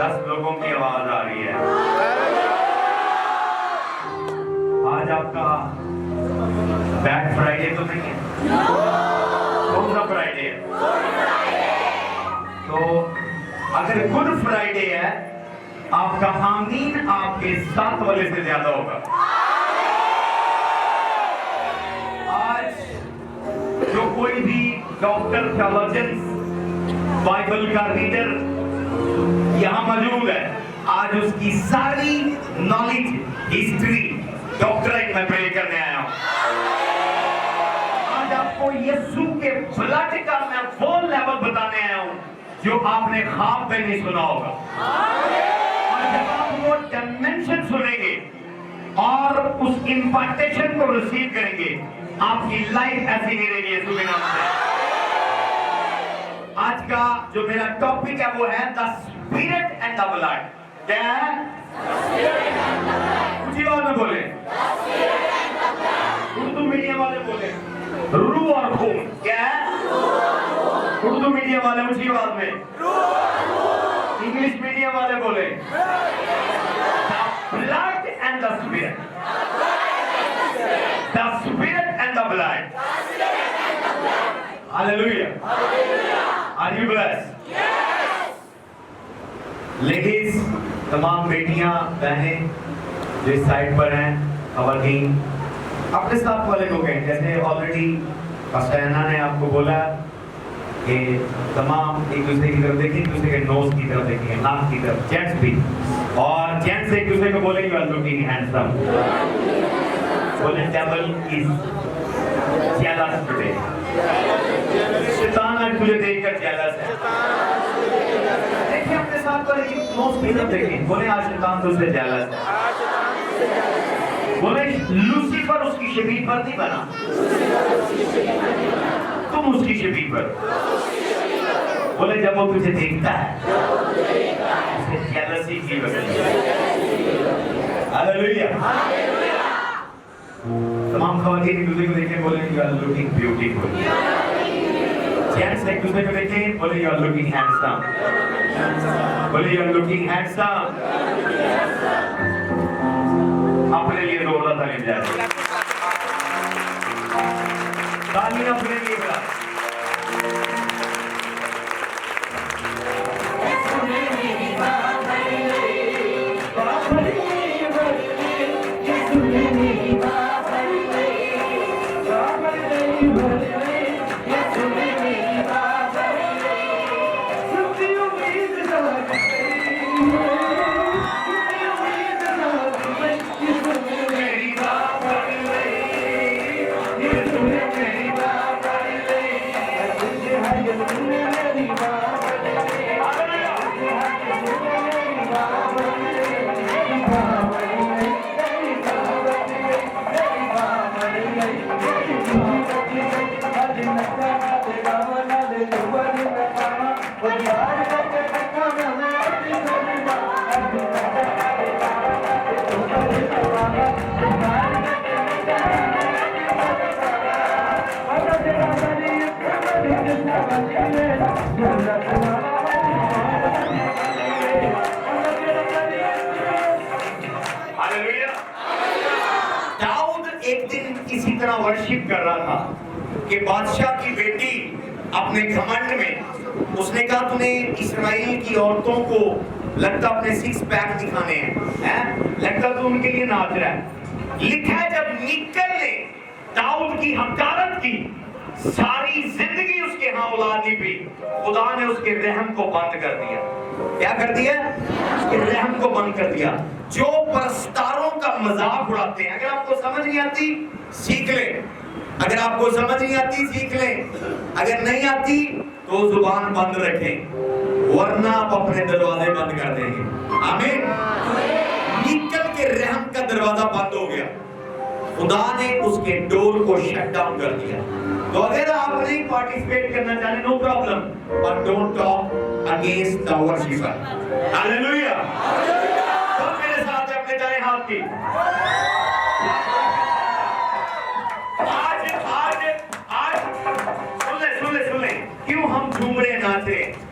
10 لوگوں کی آواز آ رہی ہے. آج آپ کا بیڈ فرائیڈے تو نہیں ہے؟ کون سا فرائیڈے ہے؟ تو اگر گڈ فرائیڈے ہے آپ کا آمین آپ کے 7 والے سے زیادہ ہوگا. آج جو کوئی بھی ڈاکٹر تھیولوجن بائبل کا ریڈر یہاں موجود ہے آج اس کی ساری نالج ہسٹری ڈاکٹریٹ میں پرے کرنے آیا ہوں. آج آپ کو یسوع کے بلڈ کا میں وہ لیول بتانے آیا ہوں جو آپ نے خواب میں نہیں سنا ہوگا. اور جب آپ وہ ڈائمینشن سنیں گے اور اس امپارٹیشن کو ریسیو کریں گے آپ کی لائف ایسی نہیں رہے گی یسوع کے نام سے. آج کا جو میرا ٹاپک ہے وہ ہے the spirit and the blood. کیا ہے؟ اونچی آواز میں بولیں. اردو میڈیم والے بولیں روح اور خون. کیا ہے؟ اردو میڈیم والے اونچی آواز میں. انگلش میڈیم والے بولیں the blood and the spirit. The spirit and the blood. Hallelujah. Are you blessed? Yes. Ladies, تمام بیٹیاں بہنیں جو اس سائڈ پر ہیں خواتین اپنے ساتھ والے کو کہیں جیسے آلریڈی پاسٹرینا نے آپ کو بولا کہ تمام ایک دوسرے کی طرف دیکھیں, ایک دوسرے کے نوز کی طرف دیکھیں, ناک کی طرف, جینٹس بھی, اور جینٹس ایک دوسرے کو بولیں you are looking handsome. بولیں devil is jealous today. شیطان آج تجھے دیکھ کر jealous ہے. دیکھیں اپنے ساتھ پر ایک نوز کی طرف دیکھیں, بولیں آج شیطان تجھ سے jealous ہے. بولیں لوسیفر اس کی شبیہ پر نہیں بنا, تم اس کی شبیہ پر. بولے جب وہ تجھے دیکھتا ہے اسے جیلسی کی وجہ سے. ہاللیلویا. تمام خواتین ایک دوسرے کو دیکھیں بولیں you are looking beautiful. Gents ایک دوسرے کو دیکھیں بولیں you are looking handsome. بولیں you are looking handsome. اپنے لیے رولا تھا نہیں جائے تعلیم اپنے لیے بڑا. ورشپ کر رہا تھا کہ بادشاہ کی بیٹی اپنے گھمنڈ میں اس نے کہا تو نے اسرائیل کی عورتوں کو لگتا اپنے 6 پیک دکھانے ہیں, لگتا تو ان کے لیے ناچ رہا ہے. لکھا ہے جب میکل نے داؤد کی حقارت کی ساری زندگی اس کے ہاں اولاد نہیں پی, خدا نے اس کے رحم کو بند کر دیا. کیا کر دیا؟ اس کے رحم کو بند کر دیا. جو پرستاروں کا مذاق اڑاتے ہیں, اگر آپ کو سمجھ نہیں آتی سیکھ لیں, اگر آپ کو سمجھ نہیں آتی سیکھ لیں, اگر نہیں آتی تو زبان بند رکھیں ورنہ آپ اپنے دروازے بند کر دیں گے. آمین. میکل کے رحم کا دروازہ بند ہو گیا, خدا نے اس کے ڈور کو شٹ ڈاؤن کر دیا. تو اگر آپ نہیں پارٹیسپیٹ کرنا چاہیں no problem, but don't talk against the worshipper. Hallelujah. تو میرے ساتھ اپنے دائیں ہاتھ کی آج سن لیں کیوں ہم جھوم رہے ناچ رہے.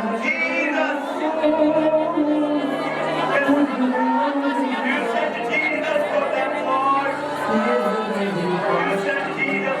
Jesus. You sent Jesus for them, Lord. You sent Jesus.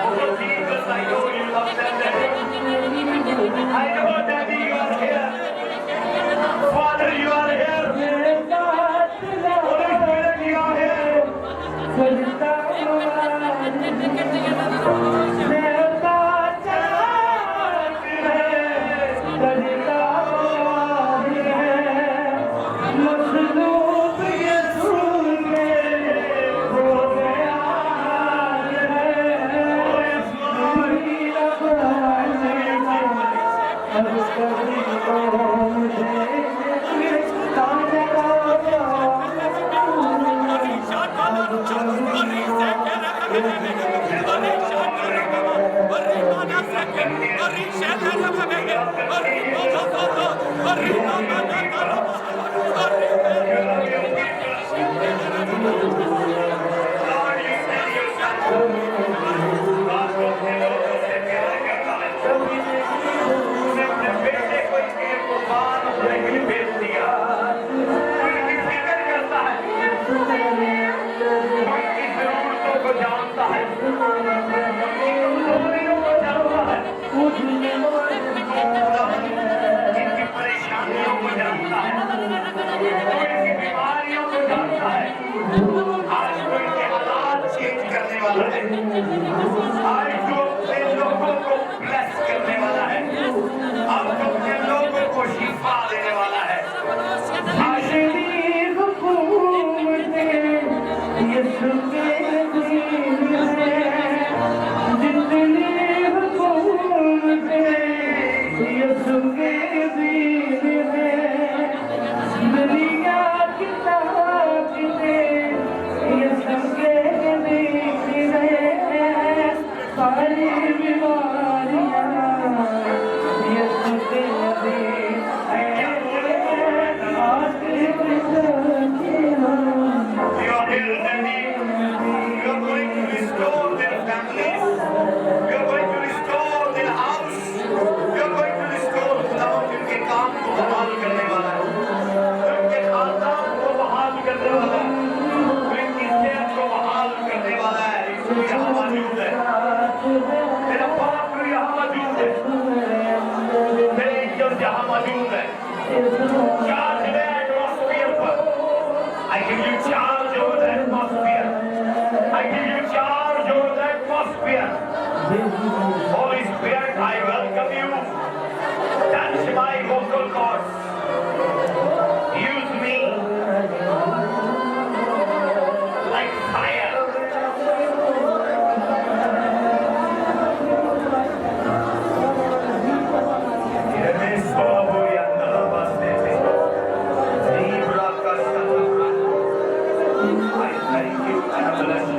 Oh Jesus, I know you love them, Daddy. I know, Daddy, you are here. Father, you are here. Holy Spirit, you are here. Holy Spirit, I welcome you. Touch my vocal cords. Use me like fire. I thank you and I bless you.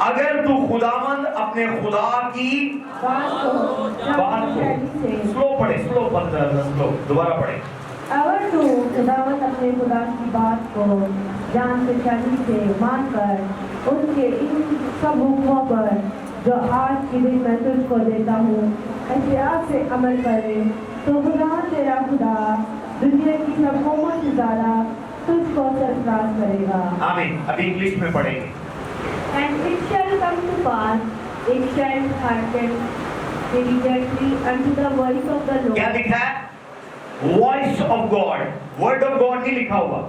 اگر تو خداوند اپنے خدا کی بات کو سلو پڑھے، سلو دوبارہ پڑھے. اگر تو خداوند اپنے خدا کی بات کو جان پہچانی سے مان کر ان کے ان سب حکموں پر جو آج کے دن میں تجھ کو دیتا ہوں احتیاط سے عمل کرے تو خدا تیرا خدا دنیا کی سب قوموں سے زیادہ تجھ کو سرفراز کرے گا. آمین. ابھی انگلش میں پڑھیں گے. And it shall come to pass, it shall hearken diligently unto the voice of the کیا Lord. لکھا ہے؟ Voice of God. Word of God نہیں لکھا ہوا.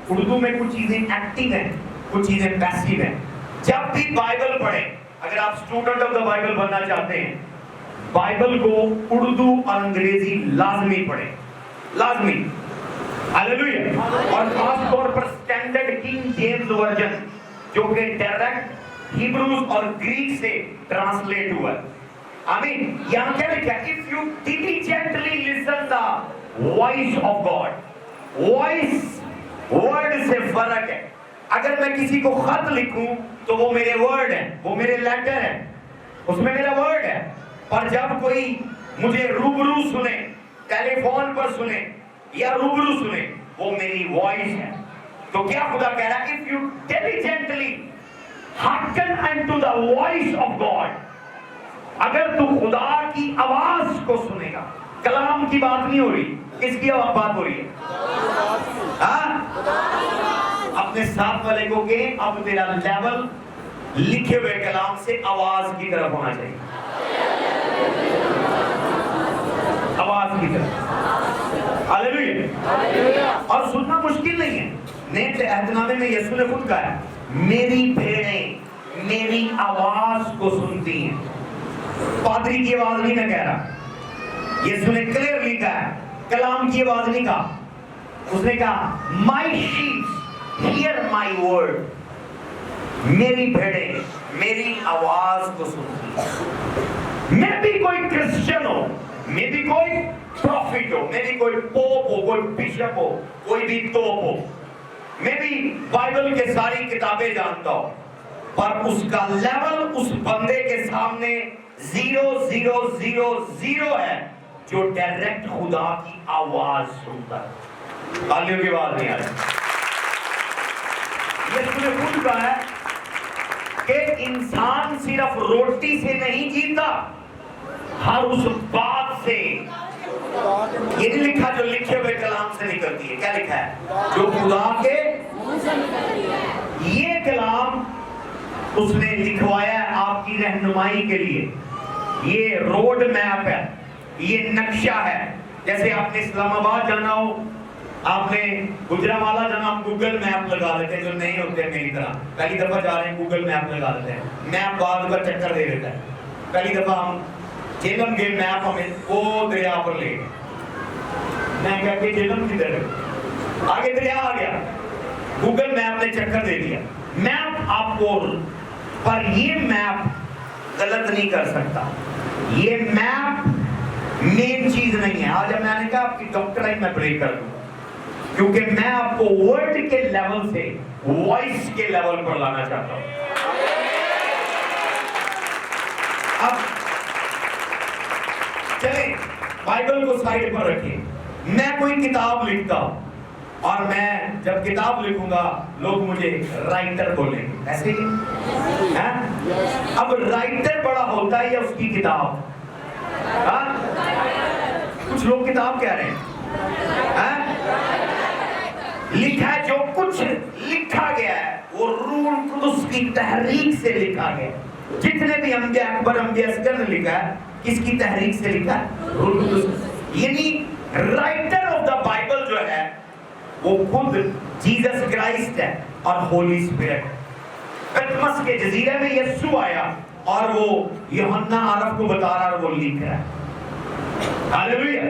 اردو میں کچھ چیزیں ایکٹیو ہیں، کچھ چیزیں پیسیو ہیں. جب بھی بائبل پڑھیں، اگر آپ اسٹوڈنٹ آف دا بائبل بننا چاہتے ہیں، بائبل کو اردو اور انگریزی لازمی پڑھیں، لازمی. ہاللیلویا. اور خاص طور پر اسٹینڈرڈ کنگ جیمز ورژن جو کہ ڈائریکٹ ہیبروز اور گریک سے ٹرانسلیٹ ہوا ہے. آمین. یہاں کیا لکھا ہے؟ if you diligently listen the voice of God. voice word سے فرق ہے. اگر میں کسی کو خط لکھوں تو وہ میرے ورڈ ہیں، وہ میرے لیٹر ہیں، اس میں میرا ورڈ ہے. پر جب کوئی مجھے روبرو سنے، ٹیلی فون پر سنے یا روبرو سنے، وہ میری وائس ہے. تو کیا خدا کہہ رہا ہے؟ if you diligently hearken unto the voice of God. اگر تو خدا کی آواز کو سنے گا. کلام کی بات نہیں ہو رہی، کس کی بات ہو رہی ہے؟ اپنے ساتھ والے کو کہ اب تیرا لیول لکھے ہوئے کلام سے آواز کی طرف ہونا چاہیے. آواز کی طرف. ہاللیلویا. اور سننا مشکل نہیں ہے. نئے عہد نامے میں یسوع نے خود کہا ہے میری بھیڑیں میری آواز کو سنتی ہیں. پادری کی آواز نہیں میں کہہ رہا. یسوع نے کلیئرلی کہا ہے، کلام کی آواز نہیں کہا. اس نے کہا my sheep hear my word. میری بھیڑیں میری آواز کو سنتی ہیں. میں بھی کوئی کرسچن ہو، میں بھی کوئی پروفٹ ہو، میں بھی کوئی پوپ ہو، کوئی بشپ ہو، کوئی بھی توپ ہو، میں بھی بائبل کے ساری کتابیں جانتا ہوں، پر اس کا لیول اس بندے کے سامنے 0 ہے جو ڈائریکٹ خدا کی آواز سنتا ہے. تالیوں کی آواز نہیں آ رہی. یسوع نے خود کہا ہے کہ انسان صرف روٹی سے نہیں جیتا، ہر اس بات سے. یہ نہیں لکھا جو لکھے ہوئے کلام سے نکلتی ہے. کیا لکھا ہے؟ جو خدا کے. یہ کلام اس نے لکھوایا ہے آپ کی رہنمائی کے لیے. یہ روڈ میپ ہے، یہ نقشہ ہے. جیسے آپ نے اسلام آباد جانا ہو، آپ نے گجرانوالہ جانا، ہم گوگل میپ لگا لیتے ہیں. جو نہیں ہوتے میری طرح پہلی دفعہ جا رہے ہیں گوگل میپ لگا لیتے ہیں. میپ بعد کا چکر دے دیتا ہے. پہلی دفعہ ہم جہلم گئے، میپ ہمیں وہ دریا پر لے گئے. میں کہا کہ جہلم کدھر ہے؟ آگے دریا آ گیا. گوگل میپ نے چکر دے دیا. میپ آپ کو، پر یہ میپ غلط نہیں کر سکتا. یہ میپ مین چیز نہیں ہے. آج میں نے کہا آپ کی ڈاکٹر میں بریک کر دوں، کیونکہ میں آپ کو ورڈ کے لیول سے وائس کے لیول پر لانا چاہتا ہوں. اب چلیں بائبل کو سائڈ پر رکھیں. میں کوئی کتاب لکھتا ہوں اور میں جب کتاب لکھوں گا لوگ مجھے رائٹر بولیں گے، ایسے ہی. اب رائٹر بڑا ہوتا ہے یا اس کی کتاب؟ کچھ لوگ کتاب کہہ رہے ہیں. لکھا ہے، جو کچھ لکھا گیا ہے وہ روح القدس کی تحریک سے لکھا گیا. جتنے بھی انبیاء اکبر انبیاء اصغر نے لکھا ہے، کس کی تحریک سے لکھا ہے؟ روح القدس. یعنی رائٹر آف دا بائبل جو ہے وہ خود جیزس کرائسٹ ہے اور ہولی اسپرٹ. پتمس کے جزیرے میں یسوع آیا اور وہ یوحنا عرف کو بتا رہا اور وہ لکھ رہا ہے. ہاللیلویا.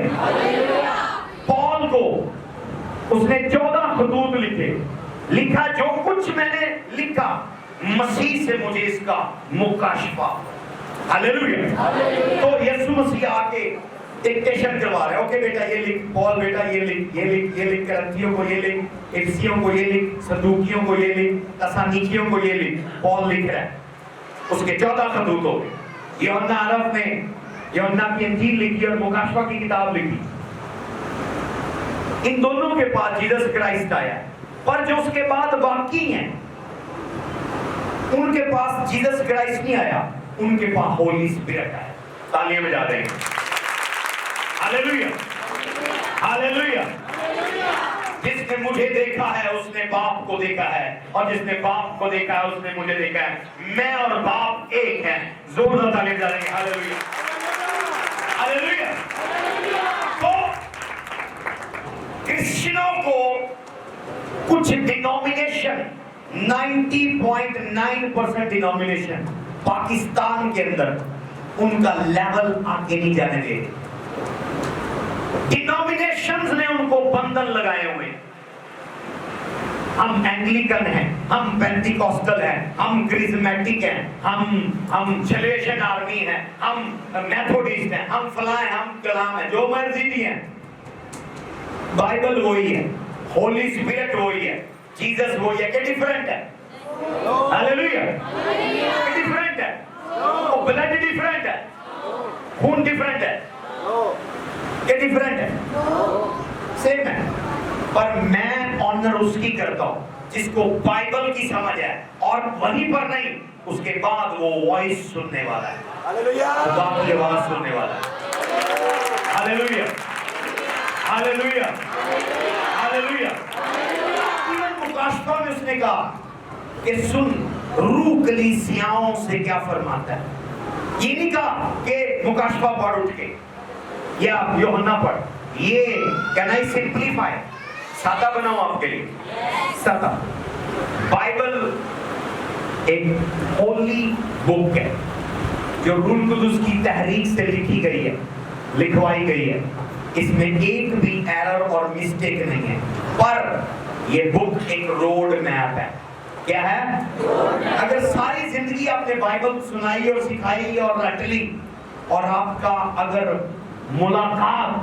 پال کو اس نے 14 خطوط لکھے. لکھا جو کچھ میں نے لکھا مسیح سے مجھے اس کا مکاشفہ. ہاللیلویا. تو یسوع مسیح آ کے ڈکٹیشن کروا رہے ہیں. اوکے بیٹا یہ لکھ، پال بیٹا یہ لکھ، یہ لکھ، یہ لکھ، کرنتھیوں کو یہ لکھ، افسیوں کو یہ لکھ، صدوقیوں کو یہ لکھ، تسالونیکیوں کو یہ لکھ. پال لکھ رہا ہے. اس کے 14 خطوط ہو گئے. یوحنا عرف نے یوحنا کی انجیل لکھی اور مکاشفہ کی کتاب لکھی. ان دونوں کے پاس جیسس کرائسٹ آیا, پر جو اس کے بعد باقی ہیں ان کے پاس جیسس کرائسٹ نہیں آیا, ان کے پاس ہولی اسپرٹ آیا. تالیاں بجا دیں گے. ہاللیلویا, ہاللیلویا. جس نے مجھے دیکھا ہے اس نے باپ کو دیکھا ہے, اور جس نے باپ کو دیکھا ہے اس نے مجھے دیکھا ہے. میں اور باپ ایک ہیں. زوردار تالیاں بجا دیں گے. ہاللیلویا, ہاللیلویا. تو کرسچنوں کو کچھ ڈینومینیشن 90.9% ڈینومینیشن پاکستان کے اندر ان کا لیول آگے نہیں جانے دے. ڈینومینیشنز نے ان کو بندھن لگائے ہوئے. ہم اینگلیکن ہیں, ہم پینٹیکوسٹل ہیں, ہم کرزمیٹک ہیں, ہم سیلویشن آرمی ہیں, ہم میتھوڈسٹ ہیں, ہم فلاں ہیں, ہم کلام ہیں, جو مرضی بھی ہیں. بائبل وہی ہے, ہولی اسپرٹ وہی ہے, جیسس وہی ہے. کہ ڈیفرنٹ ہے؟ ہاللیلویا. کہ ڈیفرنٹ ہے؟ بلڈ ڈیفرنٹ ہے, خون ڈیفرنٹ ہے, کہ ڈیفرنٹ ہے؟ سیم ہے. پر میں آنر اس کی کرتا ہوں جس کو بائبل کی سمجھ ہے, اور وہیں پر نہیں, اس کے بعد وہ وائس سننے والا ہے, خدا کی آواز سننے والا ہے. ہاللیلویا, ہاللیلویا, ہاللیلویا. ایون مکاشفہ میں اس نے کہا کہ سن روح کلیسیاؤں سے کیا فرماتا ہے. یہ نہیں کہا کہ مکاشفہ پڑھ اٹھ کے یا یوحنا پڑھ. یہ کین آئی سمپلیفائی, سادہ بناؤں آپ کے لیے, سادہ. بائبل ایک ہولی بک ہے جو روح القدس کی تحریک سے لکھی گئی ہے, لکھوائی گئی ہے. اس میں ایک بھی ایرر اور مسٹیک نہیں ہے. پر یہ بک ایک روڈ میپ ہے. کیا ہے؟ اگر ساری زندگی آپ نے بائبل سنائی اور سکھائی اور رٹ لی, اور آپ کا اگر ملاقات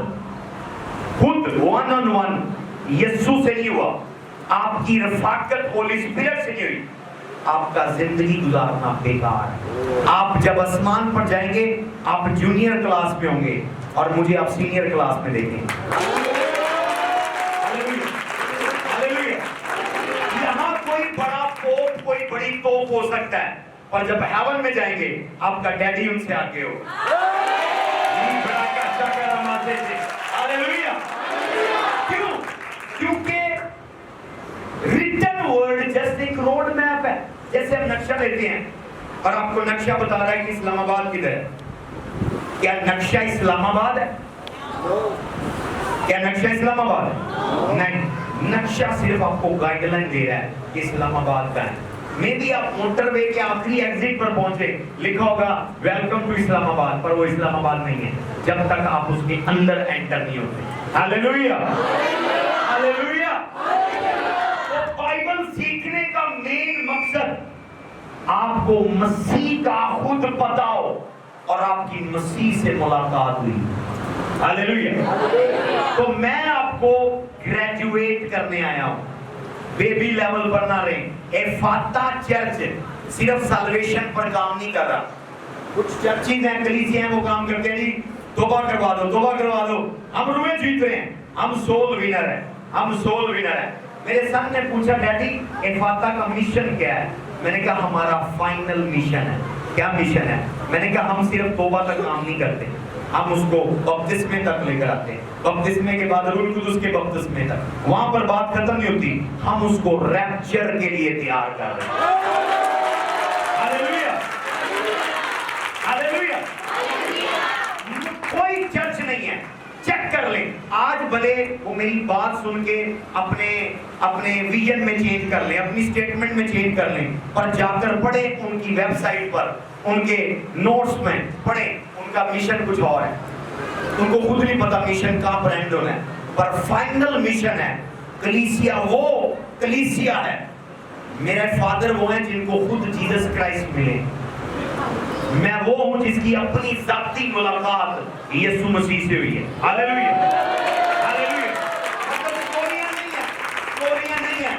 خود ون آن ون یسوع سے نہیں ہوا, آپ کی رفاقت ہولی اسپرٹ سے نہیں ہوئی, آپ کا زندگی گزارنا بیکار ہے. آپ جب آسمان پر جائیں گے آپ جونیئر کلاس میں ہوں گے, اور مجھے آپ سینئر کلاس میں دیکھیں. یہاں کوئی بڑا پوپ, کوئی بڑی توپ ہو سکتا ہے, پر جب ہیون میں جائیں گے آپ کا ڈیڈی ان سے آگے ہو. کیوں؟ کیونکہ ریٹن ورڈ جیسے ایک روڈ میپ ہے. جیسے ہم نقشہ لیتے ہیں اور آپ کو نقشہ بتا رہا ہے کہ اسلام آباد کدھر ہے. کیا نقشہ اسلام آباد ہے؟ کیا نقشہ اسلام آباد ہے؟ نہیں. نقشہ صرف آپ کو گائیڈ لائن دے رہا ہے کہ اسلام آباد کا ہے. میں بھی آپ موٹر وے کے آخری ایگزٹ پر پہنچے, لکھا ہوگا ویلکم ٹو اسلام آباد, پر وہ اسلام آباد نہیں ہے جب تک آپ اس کے اندر انٹر نہیں ہوتے. ہاللیلویا, ہاللیلویا. تو بائبل سیکھنے کا مین مقصد آپ کو مسیح کا خود پتہ ہو اور آپ کی مسیح سے ملاقات ہوئی. ہاللیلویا. تو میں آپ کو گریجویٹ کرنے آیا ہوں, بیبی لیول پر نہ رہیں. افاتا چرچ صرف سالویشن پر کام نہیں کر رہا. کچھ چرچز ہیں, کلیسیاں ہیں, وہ کام کرتے ہیں جی توبہ کروا دو, توبہ کروا دو, ہم روحیں جیت رہے ہیں, ہم سول وینر ہیں, ہم سول وینر ہیں. میرے سن نے پوچھا ڈیڈی افاتا کا مشن کیا ہے؟ میں نے کہا ہمارا فائنل مشن ہے. کیا مشن ہے؟ میں نے کہا ہم صرف توبہ تک کام نہیں کرتے, ہم اس کو بپتسمے تک لے کر آتے ہیں. بپتسمے کے بعد روح القدس کے بپتسمے تک, وہاں پر بات ختم نہیں ہوتی, ہم اس کو ریپچر کے لیے تیار کر رہے ہیں. ہاللیلویا, ہاللیلویا. کوئی چرچ نہیں ہے, چیک کر لیں آج, بھلے وہ میری بات سن کے اپنے ویژن میں چینج کر لیں, اپنی سٹیٹمنٹ میں چینج کر لیں, پر جا کر پڑھیں ان کی ویب سائٹ پر, ان کے نوٹس میں پڑھیں, ان کا مشن کچھ اور ہے. ان کو خود نہیں پتا مشن کہاں پر اینڈ ہونا ہے, پر فائنل مشن ہے کلیسیا. وہ کلیسیا ہے. میرے فادر وہ ہیں جن کو خود جیسس کرائسٹ ملے. میں وہ ہوں جس کی اپنی ذاتی ملاقات یسوع مسیح سے ہوئی ہے. ہاللیلویا, ہاللیلویا. مطلب اسٹوریاں نہیں ہیں,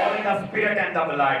Only the spirit and the blood.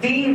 3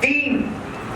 3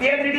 PhD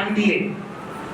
MBA,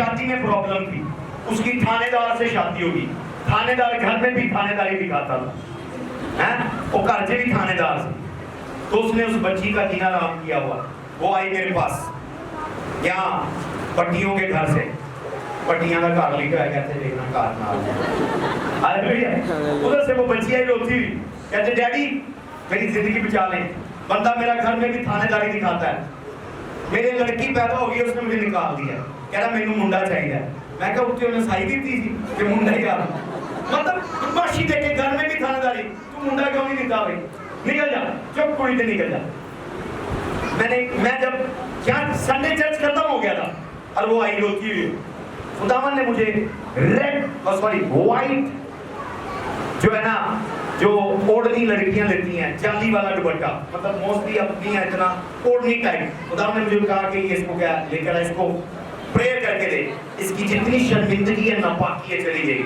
شادی میں پرابلم تھی, اس کی تھانے دار سے شادی ہوگی, تھانے دار گھر میں بھی تھانے داری دکھاتا تھا, وہ گھر بھی تھانے دار سے. تو اس نے اس بچی کا جینا آرام کیا ہوا, وہ آئی میرے پاس یہاں پٹیوں کے گھر سے, پٹیاں کا گھر لکھا ہے, کہتے دیکھنا کار ادھر سے وہ بچی آئی روتی ہوئی, کہتے ڈیڈی میری زندگی بچا لیں, بندہ میرا گھر میں بھی تھانے داری دکھاتا ہے, میرے لڑکی پیدا ہو گئی, اس نے مجھے نکال دیا, کہہ رہا مینوں منڈا چاہیے. میں کہا اٹھتے انہیں سائی دیتی تھی کہ منڈا ہی آ, مطلب معاشی دے کے گھر میں بھی تھانے داری, تو منڈا کیوں نہیں دیتا بھائی, نکل جا چپ کڑی سے نکل جا. میں جب کیا سنڈے چرچ ختم ہو گیا تھا اور وہ آئی روتی ہوئی, خداوند نے مجھے وائٹ جو ہے نا, جو اوڑھنی لڑکیاں لیتی ہیں, جالی والا دوپٹہ, مطلب موسٹلی اپنی ہے اتنا اوڑھنی ٹائپ, خداوند نے مجھے کہا کہ یہ اس کو کیا لے کر اس کو پریئر کر کے دے, اس کی جتنی شرمندگی ہے ناپاکی ہے چلی جائے گی.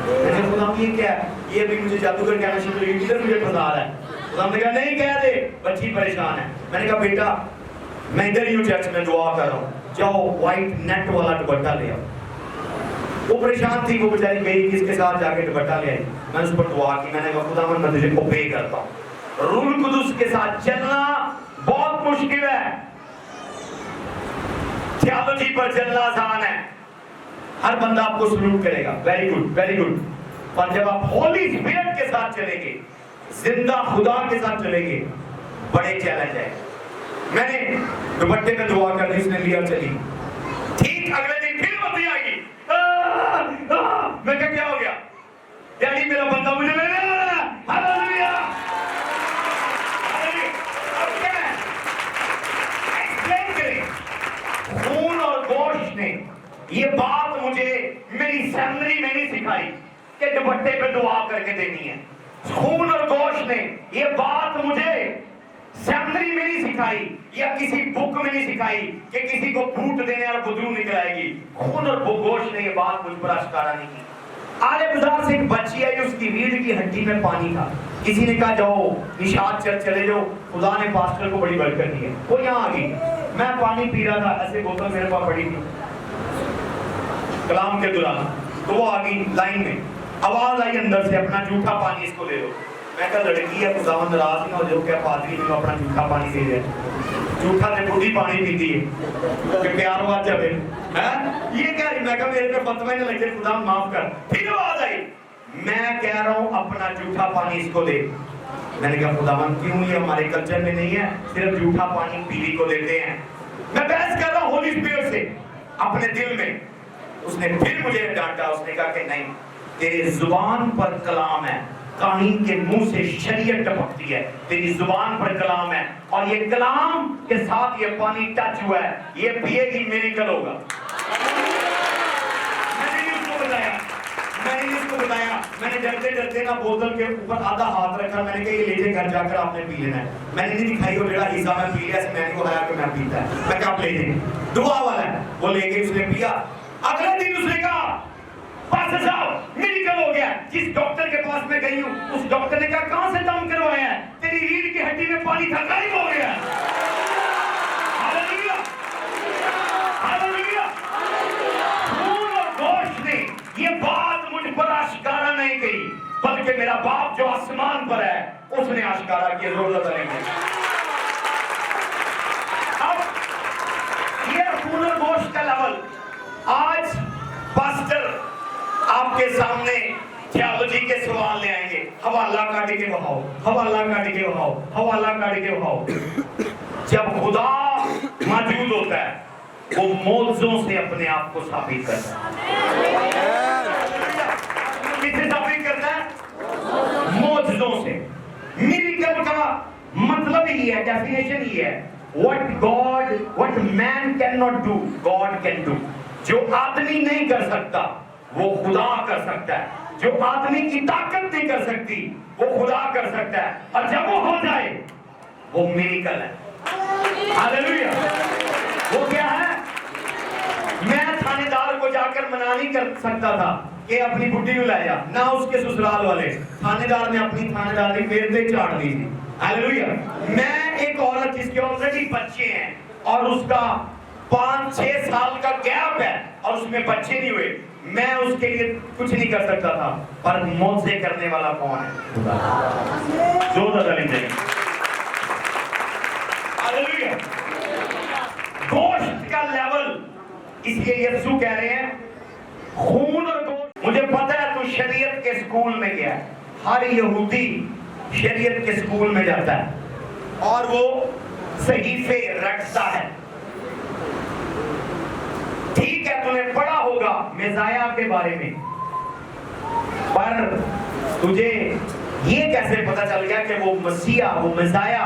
میں نے خداوند یہ کیا ہے, یہ بھی مجھے جادوگر کہنا شروع ہوئی, ادھر مجھے پھنسا رہا ہے. خداوند نے کہا نہیں کہہ دے, بچی پریشان ہے. میں نے کہا بیٹا میں ادھر ہی ہوں چرچ میں دعا کر رہا ہوں, جاؤ وائٹ نیٹ والا دوپٹہ لے آؤ. وہ پریشان تھی, وہ بیچاری گئی کس کے ساتھ جا کے دوپٹہ لے آئی. میں نے اس پر دعا کی, میں نے کہا خداوند میں تجھے اوبے کرتا ہوں, روح القدس کے ساتھ چلنا بہت مشکل ہے, تھیالوجی پر چلنا آسان ہے, ہر بندہ آپ کو سلوٹ کرے گا, ویری گڈ ویری گڈ, پر جب آپ ہولی اسپرٹ کے ساتھ چلیں گے, زندہ خدا کے ساتھ چلیں گے, بڑے چیلنج ہے. میں نے دوپٹے میں دعا کر دی, اس نے لیا چلی, ٹھیک اگلے دن پھر بتی آئے گی. میں کہا کیا ہو گیا, ڈیڈی میرا بندہ مجھے لے لیا. ہاللیلویا اب کیا ہے ایکسپلین کریں. خون اور گوشت نے یہ بات مجھے میری سیمنری میں نہیں سکھائی کہ دوپٹے پہ دعا کر کے دینی ہے. خون اور گوشت نے یہ بات مجھے سیمنری میں نہیں سکھائی یا کسی بک میں نہیں سکھائی کہ کسی کو پھوٹ دینے اور بدرو نکل آئے گی. خون اور گوشت نے یہ بات مجھ پر اشکارا نہیں کی. آلے بازار سے ایک بچی آئی, اس کی ریڑھ کی ہڈی میں پانی تھا. کسی نے کہا جاؤ نشاط چرچ چلے جاؤ, خدا نے پاسٹر کو بڑی برکت دی ہے. وہ یہاں آ گئی, میں پانی پی رہا تھا, ایسے بوتل میرے پاس پڑی تھی کلام کے دوران, تو وہ آ گئی لائن میں, آواز آئی اندر سے اپنا جھوٹا پانی اس کو دے دو. میں کہا لڑکی ہے, خداوند ناراض نہ ہو جاؤ, کیا پادری نے اپنا جھوٹا پانی دے دیا, جھوٹا نے بڈھی پانی پیتی ہے کہ پیار بات جب ہے یہ کیا. میں کہا میرے پہ فتوی نہ لگے, خدا معاف کر. پھر آواز آئی, میں کہہ رہا ہوں اپنا جھوٹا پانی اس کو دے. میں نے کہا خداوند کیوں, یہ ہمارے کلچر میں نہیں ہے, صرف جھوٹا پانی پیلی کو دیتے ہیں. میں بحث کر رہا ہوں ہولی اسپرٹ سے اپنے دل میں. اس نے پھر مجھے ڈانٹا, اس نے کہا کہ نہیں, تیرے زبان پر کلام ہے, کاہن کے منہ سے شریعت ٹپکتی ہے, تیری زبان پر کلام ہے, اور یہ کلام کے ساتھ یہ پانی ٹچ ہوا ہے, یہ پیے گی میریکل ہوگا. میں نے اس کو بتایا, میں نے ڈرتے ڈرتے نا بوتل کے اوپر آدھا ہاتھ رکھا, میں نے کہا یہ لے جائے گھر جا کر آپ نے پی لینا ہے. میں نے نہیں دکھائی وہ جڑا حصہ میں پی لیا, میں نے کو کہا کہ میں پیتا ہے. میں کہا آپ لے جائیں, دعا والا ہے. وہ لے گئے, اس نے پیا. اگلے دن اس نے کہا پاسٹر صاحب میریکل ہو گیا. جس ڈاکٹر کے پاس میں گئی ہوں, اس ڈاکٹر نے کہا کہاں سے دم کروایا ہے, تیری ریڑھ کی ہڈی میں پانی تھا, غائب ہو گیا. ہاللیلویا ہاللیلویا. خون اور گوشت نے یہ بات مجھ پر آشکارا نہیں کی, بلکہ میرا باپ جو آسمان پر ہے اس نے آشکارا کی. ضرورت نہیں ہے. اب یہ خون اور گوشت کا لیول. آج پاسٹر آپ کے سامنے تھیالوجی کے سوال لے آئیں گے, حوالہ کاٹ کے بہاؤ, حوالہ کاٹ کے بہاؤ, حوالہ کاٹ کے بہاؤ. جب خدا موجود ہوتا ہے وہ معجزوں سے اپنے آپ کو ثابت کرتا ہے. کس سے ثابت کرتا ہے؟ معجزوں سے. میریکل کا مطلب ہی ہے, ڈیفینیشن ہی ہے, what man cannot do, God can do. جو آدمی نہیں کر سکتا وہ خدا کر سکتا ہے. جو آدمی کی طاقت نہیں کر سکتی وہ خدا کر سکتا ہے, اور جب وہ ہو جائے وہ میریکل ہے. ہاللیلویا. وہ کیا ہے؟ میں تھانے دار کو جا کر منع نہیں کر سکتا تھا کہ اپنی بڈھی کو لے جا, نہ اس کے سسرال والے. تھانے دار نے اپنی تھانے داری میرے پہ چاڑ دی تھی. ہاللیلویا. میں ایک عورت جس کے آلریڈی بچے ہیں اور اس کا 5-6 سال کا گیپ ہے اور اس میں بچے نہیں ہوئے، میں اس کے لیے کچھ نہیں کر سکتا تھا، پر معجزے کرنے والا کون ہے؟ جو دلیل دے ہاللیلویا۔ گوشت کا لیول، اس لیے یسوع کہہ رہے ہیں خون اور گوشت۔ مجھے پتا ہے تو شریعت کے سکول میں گیا ہے، ہر یہودی شریعت کے سکول میں جاتا ہے اور وہ صحیفے رکھتا ہے، ٹھیک ہے، تو نے پڑھا ہوگا میسایہ کے بارے میں، پر تجھے یہ کیسے پتا چل گیا کہ وہ مسیح، وہ میسایہ،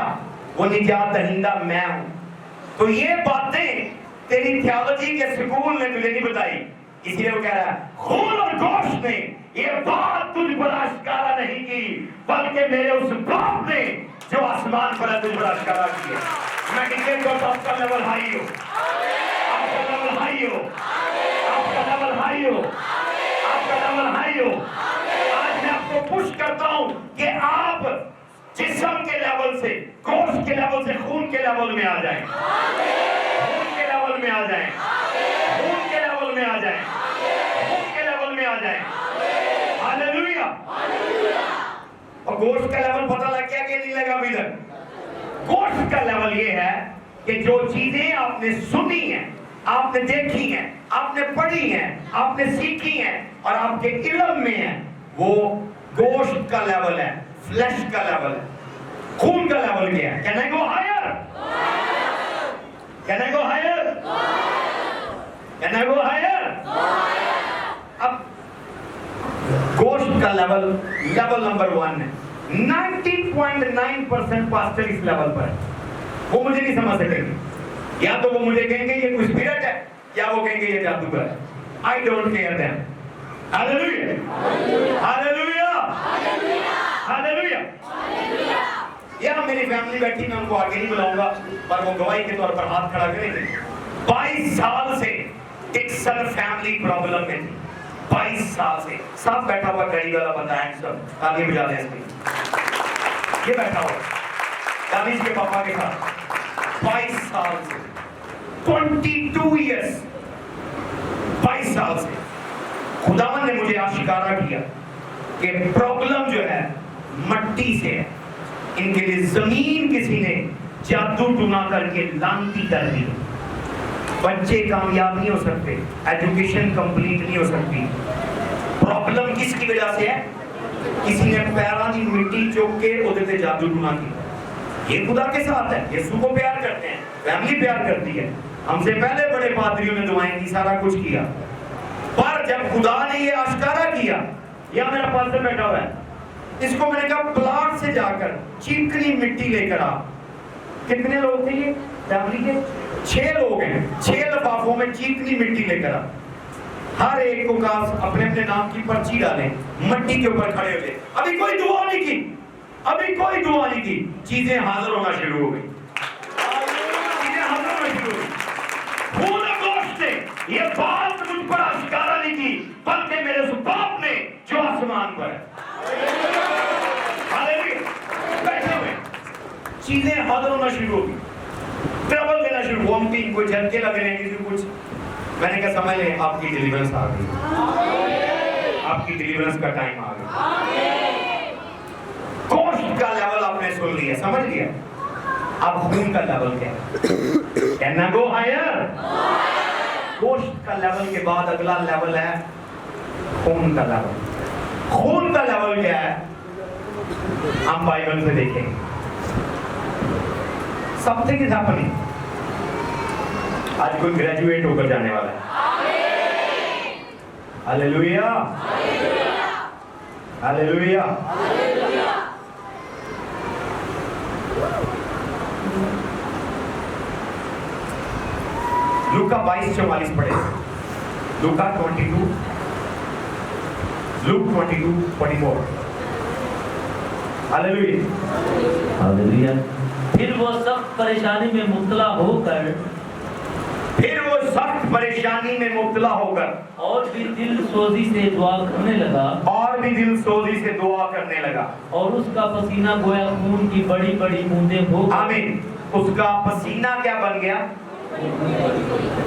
وہ نجات دہندہ میں ہوں؟ تو یہ باتیں تیری تھیالوجی کے سکول نے تجھے نہیں بتائی، اس لیے وہ کہہ رہا ہے خون اور گوشت نے یہ بات تجھ پر آشکارا نہیں کی، بلکہ میرے اس باپ نے جو آسمان پر ہے تجھ پر آشکارا کی ہے۔ میں ڈکلیئر کرتا ہوں آپ کا لیول ہائی ہو، آپ کا لیول ہائی ہو، آپ کا لیول ہائی ہو، آپ کا لیول ہائی ہو۔ آج میں آپ کو پش کرتا ہوں کہ آپ جسم کے لیول سے، گوشت کے لیول سے خون کے لیول میں آ جائیں، خون کے لیول میں آ جائیں، خون کے لیول میں آ جائیں، خون کے لیول میں آ جائیں۔ ہاللیلویا۔ اور گوشت کا لیول پتہ لگ گیا کہ نہیں لگا ابھی تک؟ گوشت کا لیول یہ ہے کہ جو چیزیں آپ نے سنی ہیں، آپ نے دیکھی ہیں، آپ نے پڑھی ہیں، آپ نے سیکھی ہیں اور آپ کے علم میں ہیں، وہ گوشت کا لیول ہے، فلیش کا لیول ہے۔ خون کا لیول کیا ہے؟ Can I go higher? Can I go higher? Can I go higher? اب گوشت کا لیول نمبر 1 ہے، 90.9% پاسٹر اس لیول پر ہے، وہ مجھے نہیں سمجھ سکیں گے، یا تو وہ مجھے کہیں گے یہ کوئی اسپرٹ ہے یا وہ کہیں گے یہ جادوگر ہے۔ I don't care them۔ ہاللیلویا، ہاللیلویا، ہاللیلویا۔ یہاں میری فیملی بیٹھی، میں ان کو آگے نہیں بلاؤں گا، پر وہ گواہی کے طور پر ہاتھ کھڑا کریں گے۔ 22 سال سے ڈکسن فیملی پرابلم میں تھی، 22 سال سے۔ سب بیٹھا ہوا گڑی والا بندہ ہے، سب آگے بجا دیں اس کی، یہ بیٹھا ہوا دانش کے پاپا کے ساتھ 22 سال سے، 22 ایئرس، 22 سال سے خداوند نے مجھے آشکارا کیا کہ پرابلم جو ہے مٹی سے ہے، ان کے لیے زمین کسی نے جادو ٹونا کر کے لانتی کر دی، بچے کامیاب نہیں ہو سکتے، ایجوکیشن کمپلیٹ نہیں ہو سکتی۔ پرابلم کس کی وجہ سے ہے؟ کسی نے پیروں کی مٹی چوک کے ادھر سے جادو ٹونا کی۔ یہ خدا کے ساتھ ہے، یسوع کو پیار کرتے ہیں، فیملی پیار کرتی ہے، ہم سے پہلے بڑے پادریوں نے دعائیں کی، سارا کچھ کیا، پر جب خدا نے یہ آشکارا کیا، یہاں میرا پاسٹر بیٹھا ہوا ہے، اس کو میں نے کہا پلاٹ سے جا کر چکنی مٹی لے کر آ۔ کتنے لوگ تھے یہ فیملی کے؟ 6 لوگ ہیں، 6 لفافوں میں چکنی مٹی لے کر آ۔ ہر ایک کو کہا اپنے اپنے نام کی پرچی ڈالیں، مٹی کے اوپر کھڑے ہوئے، ابھی کوئی دعا نہیں کی، ابھی کوئی دعا نہیں کی، چیزیں حاضر ہونا شروع ہو گئی، چیزیں حاضر ہونا شروع ہو گئی۔ خون اور گوشت نے یہ بات مجھ پر آشکارا نہیں کی، بلکہ میرے اس باپ نے جو آسمان پر ہے۔ بیٹھے ہوئے چیزیں حاضر ہونا شروع ہو گئی، ٹربل دینا شروع، وامٹنگ، کوئی جھٹکے لگ رہے ہیں، کسی کچھ۔ میں نے کہا سمجھ لیں آپ کی ڈیلیورنس آ گئی، آپ کی ڈیلیورنس کا ٹائم آ گیا۔ گوشت کا لیول آپ نے سن لیا، سمجھ لیا، اب خون کا لیول کیا ہے؟ Can I go higher؟ گوشت کا لیول کے بعد اگلا لیول ہے خون کا لیول۔ خون کا لیول کیا ہے؟ ہم بائبل سے دیکھیں گے۔ سب تھنگ از ہیپننگ۔ آج کوئی گریجویٹ ہو کر جانے والا ہے۔ ہاللیلویا، ہاللیلویا۔ لوکا 22:44 پڑھے، لوکا 22، لوک 22:44۔ ہاللیلویا، ہاللیلویا۔ پھر وہ سخت پریشانی میں مبتلا ہو کر اور بھی دل سوزی سے دعا کرنے لگا، اور اس کا پسینہ گویا خون کی بڑی بڑی بوندیں ہو۔ آمین۔ اس کا پسینہ کیا بن گیا؟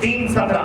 3:17,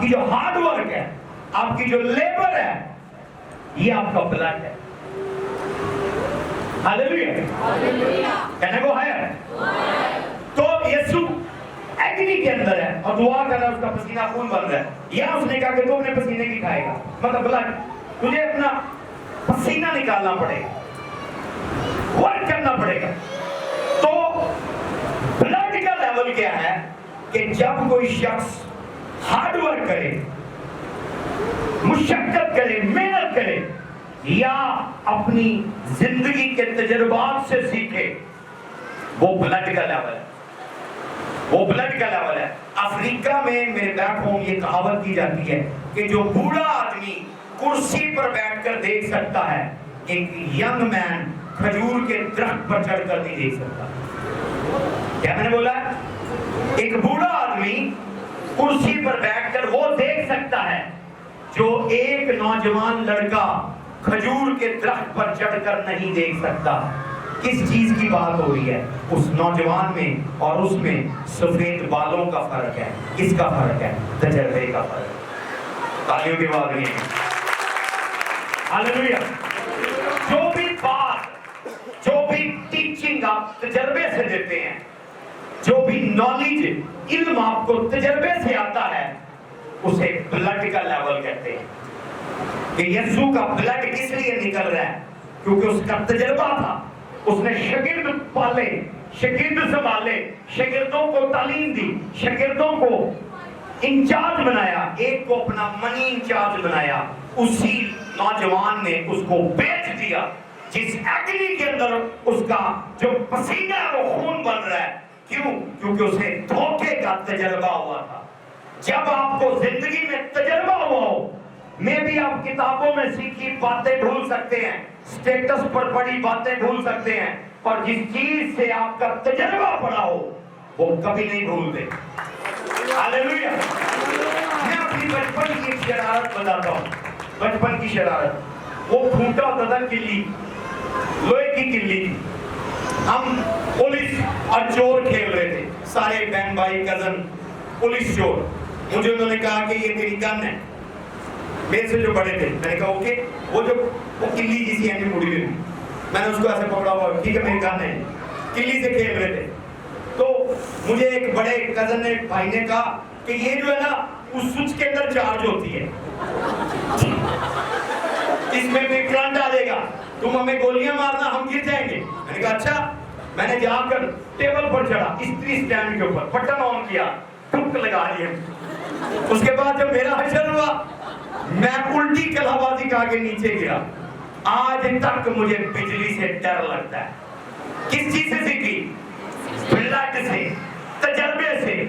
کی جو ہارڈ ورک ہے، آپ کی جو لیبر ہے، یہ آپ کا بلڈ ہے. ہاللیلویہ. کہنے کو ہے. تو یسوع ایگنی کے اندر ہے اور دعا کر رہا ہے، اس کا پسینہ خون بن رہا ہے. یا اس نے کہا کہ تو اپنے پسینے کی کھائے گا، مطلب بلڈ، تجھے اپنا پسینہ نکالنا پڑے گا، ورک کرنا پڑے گا. تو بلڈ کا لیول کیا ہے کہ جب کوئی شخص ہارڈ ورک کرے، مشقت کرے، محنت کرے، یا اپنی زندگی کے تجربات سے سیکھے، وہ بلڈ کا لیول ہے. وہ بلڈ کا لیول ہے. افریقہ میں میرے بیک ہوم یہ کہاوت کی جاتی ہے کہ جو بوڑھا آدمی کرسی پر بیٹھ کر دیکھ سکتا ہے، ایک ینگ مین کھجور کے درخت پر چڑھ کر نہیں دیکھ سکتا. کیا میں نے بولا؟ ایک بوڑھا آدمی کرسی پر بیٹھ کر وہ دیکھ سکتا ہے جو ایک نوجوان لڑکا کھجور کے درخت پر چڑھ کر نہیں دیکھ سکتا. کس چیز کی بات ہو رہی ہے؟ اس نوجوان میں اور اس میں سفید بالوں کا فرق ہے. کس کا فرق ہے؟ تجربے کا فرق ہے. تالیوں کی بات نہیں ہے. ہاللیلویہ. جو بھی بات، جو بھی ٹیچنگ آپ تجربے سے دیتے ہیں، جو بھی نالج، علم آپ کو تجربے سے آتا ہے، اسے بلڈ کا لیول کہتے ہیں. کہ یسوع کا بلڈ کس لیے نکل رہا ہے؟ کیونکہ اس کا تجربہ تھا. اس نے شاگرد پالے، شاگرد سنبھالے، شاگردوں کو تعلیم دی، شاگردوں کو انچارج بنایا، ایک کو اپنا منی انچارج بنایا. اسی نوجوان نے اس کو بیچ دیا جس ایگنی کے اندر اس کا جو پسینہ ہے وہ خون بن رہا ہے. کیوں؟ کیونکہ اسے دھوکے کا تجربہ ہوا تھا. جب آپ کو زندگی میں تجربہ ہوا ہو، میں بھی آپ کتابوں میں سیکھی باتیں بھول سکتے ہیں، سٹیٹس پر پڑھی باتیں بھول سکتے ہیں، پر جس چیز سے آپ کا تجربہ پڑا ہو وہ کبھی نہیں بھولتے. ہاللیلویہ. میں اپنی بچپن کی ایک شرارت بتاتا ہوں. بچپن کی شرارت، وہ پھوٹا ہوتا تھا کلی، لوہے کی کلی تھی. ہم پولیس اور چور کھیل رہے تھے، سارے بہن بھائی کزن پولیس چور. مجھے انہوں نے کہا کہ یہ تیری گن ہے. میرے سے جو بڑے تھے، میں نے کہا اوکے. وہ کلی جیسی ہے مڑی ہوئی، میں نے اس کو ایسے پکڑا ہوا، ٹھیک ہے میری گن ہے. کلی سے کھیل رہے تھے. تو مجھے ایک بڑے کزن نے، بھائی نے کہا کہ یہ جو ہے نا اس سوئچ کے اندر چارج ہوتی ہے، اس میں بھی کرنٹ آ جائے گا، تم ہمیں گولیاں مارنا، ہم گر جائیں گے. میں نے کہا اچھا. میں نے جا کر ٹیبل پر چڑھا، استری سٹینڈ کے اوپر بٹن آن کیا، ٹک لگا لیا. اس کے بعد جب میرا حشر ہوا، میں الٹی کلہ بازی کا کے نیچے گرا. آج تک مجھے بجلی سے ڈر لگتا ہے. کس چیز سے سیکھی؟ بلڈ سے، تجربے سے،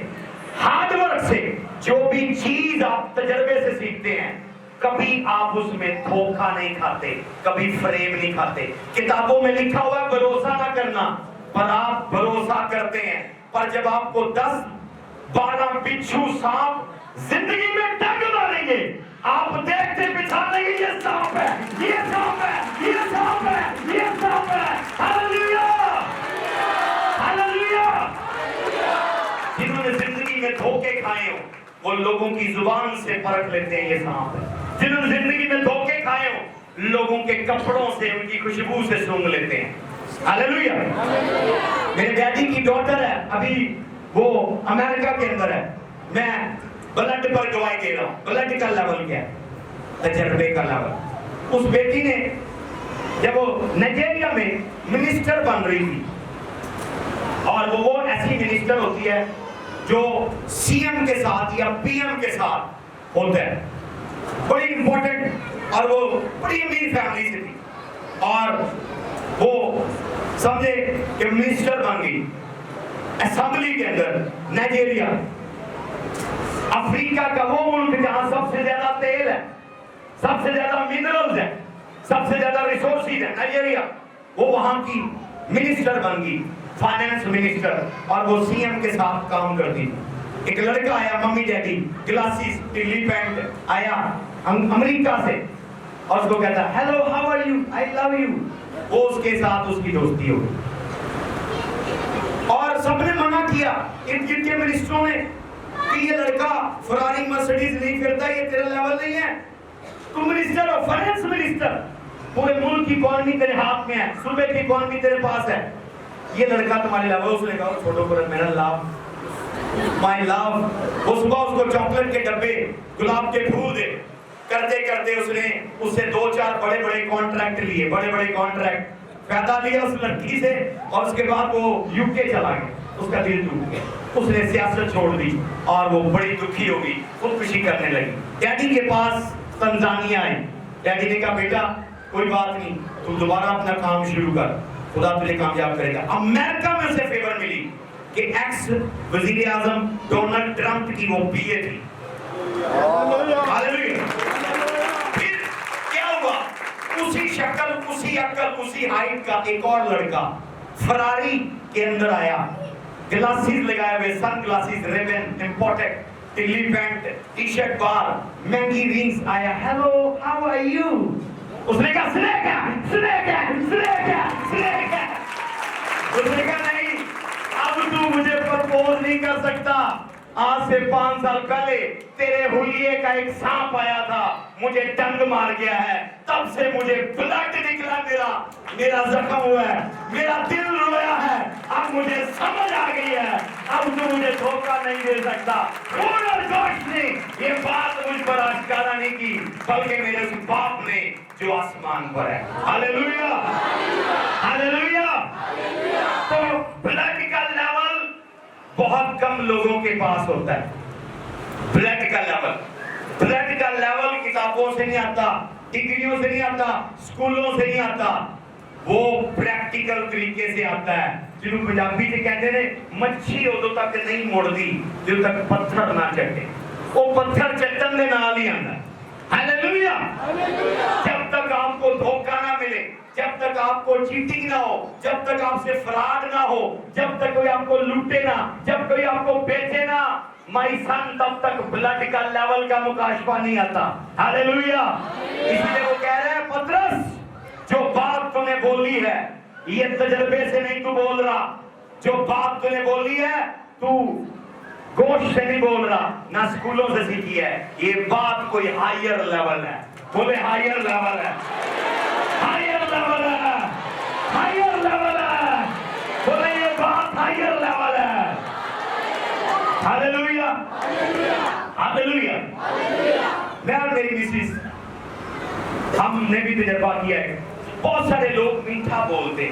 ہارڈ ورک سے. جو بھی چیز آپ تجربے سے سیکھتے ہیں، کبھی آپ اس میں دھوکہ نہیں کھاتے، کبھی فریب نہیں کھاتے. کتابوں میں لکھا ہوا ہے بھروسہ نہ کرنا، پر آپ بھروسہ کرتے ہیں. پر جب آپ کو 10-12 بچھو سانپ زندگی میں ڈنگ ماریں گے، آپ دیکھتے پچھانے گے یہ سانپ ہے، یہ سانپ ہے، یہ سانپ ہے، یہ سانپ ہے. ہاللیلویہ. ہاللیلویہ. جنہوں نے زندگی میں دھوکے کھائے ہوں وہ لوگوں کی زبان سے پرکھ لیتے ہیں یہ سانپ ہے. جنہوں نے زندگی میں دھوکے کھائے ہوں لوگوں کے کپڑوں سے، ان کی خوشبو سے سونگھ لیتے ہیں. ہاللیلویہ. میرے ڈیڈی کی ڈاٹر ہے، ابھی وہ امریکہ کے اندر ہے. میں بلڈ پر گواہی دے رہا ہوں. بلڈ کا لیول کیا ہے؟ تجربے کا لیول. اس بیٹی نے جب وہ نائجیریا میں منسٹر بن رہی تھی، اور وہ ایسی منسٹر ہوتی ہے جو سی ایم کے ساتھ یا پی ایم کے ساتھ ہوتا ہے، بڑی امپورٹنٹ، اور وہ بڑی امیر فیملی سے تھی. اور وہ سمجھے کہ منسٹر بن گئی اسمبلی کے اندر. نائجیریا افریقہ کا وہ ملک جہاں سب سے زیادہ تیل ہے، سب سے زیادہ منرلز ہے، سب سے زیادہ ریسورسز ہے. نائجیریا، وہ وہاں کی منسٹر بن گئی، فائنانس منسٹر، اور وہ سی ایم کے ساتھ کام کرتی تھی. ایک لڑکا آیا، ممی ڈیڈی، گلاسز، ٹیلی پینٹ، آیا امریکہ سے، اور اس کو کہتا hello how are you, I love you. وہ اس کے ساتھ اس کی دوستی ہو گئی. اور سب نے منع کیا ارد گرد کے منسٹروں نے کہ یہ لڑکا فراری مرسڈیز نہیں پھرتا, یہ تیرا لیول نہیں ہے, تم منسٹر ہو, فائنانس منسٹر, پورے ملک کی اکانومی تیرے ہاتھ میں ہے, صوبے کی اکانومی تیرے پاس ہے, یہ لڑکا تمہارے لیول. اس نے کہا چھوٹو پر میرا لو, مائی لو. وہ صبح اس کو چاکلیٹ کے ڈبے, گلاب کے پھول دے, کرتے کرتے اس نے اس سے 2-4 بڑے بڑے کانٹریکٹ لیے, بڑے بڑے کانٹریکٹ پیدا لیا اس لڑکی سے, اور اس کے بعد وہ UK چلا گیا, اس کا دل ٹوٹ گیا, اس نے سیاست چھوڑ دی اور وہ بڑی دکھی ہو گئی, خودکشی کرنے لگی. ڈیڈی کے پاس تنزانیہ آئی, ڈیڈی نے کہا بیٹا کوئی بات نہیں, تم دوبارہ اپنا کام شروع کر, خدا تجھے کامیاب کرے گا. امریکہ میں اسے فیور ملی کہ ایکس وزیر اعظم ڈونلڈ ٹرمپ کی وہ PA تھی. ہاللیلویا. پھر کیا ہوا, اسی شکل, اسی عقل, اسی ہائٹ کا ایک اور لڑکا فراری کے اندر آیا, گلاسز لگائے ہوئے, سن گلاسز, ریبن امپورٹڈ, ٹلی پینٹ, ٹی شرٹ بار, مہنگی رنگز, آیا, ہیلو ہاؤ آر یو. اس نے کہا سلیکا سلیکا سلیکا سلیکا. اس نے کہا نہیں, اب تو مجھے پرپوز نہیں کر سکتا, آج سے 5 سال پہلے تیرے ہولیے کا ایک سانپ آیا تھا, مجھے ڈنگ مار گیا ہے, تب سے مجھے بلڈ نکلا, میرا زخم ہوا ہے, میرا دل رویا ہے, اب مجھے سمجھ آ گئی ہے, اب تو مجھے دھوکہ نہیں دے سکتا. خون اور گوشت نے یہ بات مجھ پر آشکارا نہیں کی, بلکہ میرے اس باپ نے جو آسمان پر ہے. ہاللیلویا ہاللیلویا. تو بلڈ کا لیول بہت کم لوگوں کے پاس ہوتا ہے. بلڈ کا لیول, بلڈ کا لیول کتابوں سے نہیں آتا, ڈگریوں سے نہیں آتا, سکولوں سے نہیں آتا, وہ پریکٹیکل طریقے سے آتا ہے. جنہوں پنجابی سے کہتے ہیں مچھی ادو تک نہیں مڑتی جب تک پتھر نہ چٹے, وہ پتھر چٹن دے نال ہی آتا ہے. ہاللیلویا. جب تک آپ کو دھوکہ نہ ملے, جب تک آپ کو چیٹنگ نہ ہو, جب تک آپ سے فراڈ نہ ہو, جب تک کوئی آپ کو لوٹے نہ, جب کوئی آپ کو بیچے نہ, مائی سن, تب تک بلڈ کا لیول کا مکاشفہ نہیں آتا. ہاللیلویا. اس لیے وہ کہہ رہے ہیں پترس, جو بات تو نے بولی ہے یہ تجربے سے نہیں تو بول رہا, جو بات تو نے بولی ہے تو گوشت سے نہیں بول رہا, نہ سکولوں سے سیکھی ہے, یہ بات کوئی ہائر لیول ہے. بولے ہائر لیول ہے, ہائر لیول ہے, ہائر لیول ہے. بولے یہ بات ہائر لیول ہے. ہاللیلویا ہاللیلویا. میں اور میری مسز, ہم نے بھی تجربہ کیا ہے. بہت سارے لوگ میٹھا بولتے.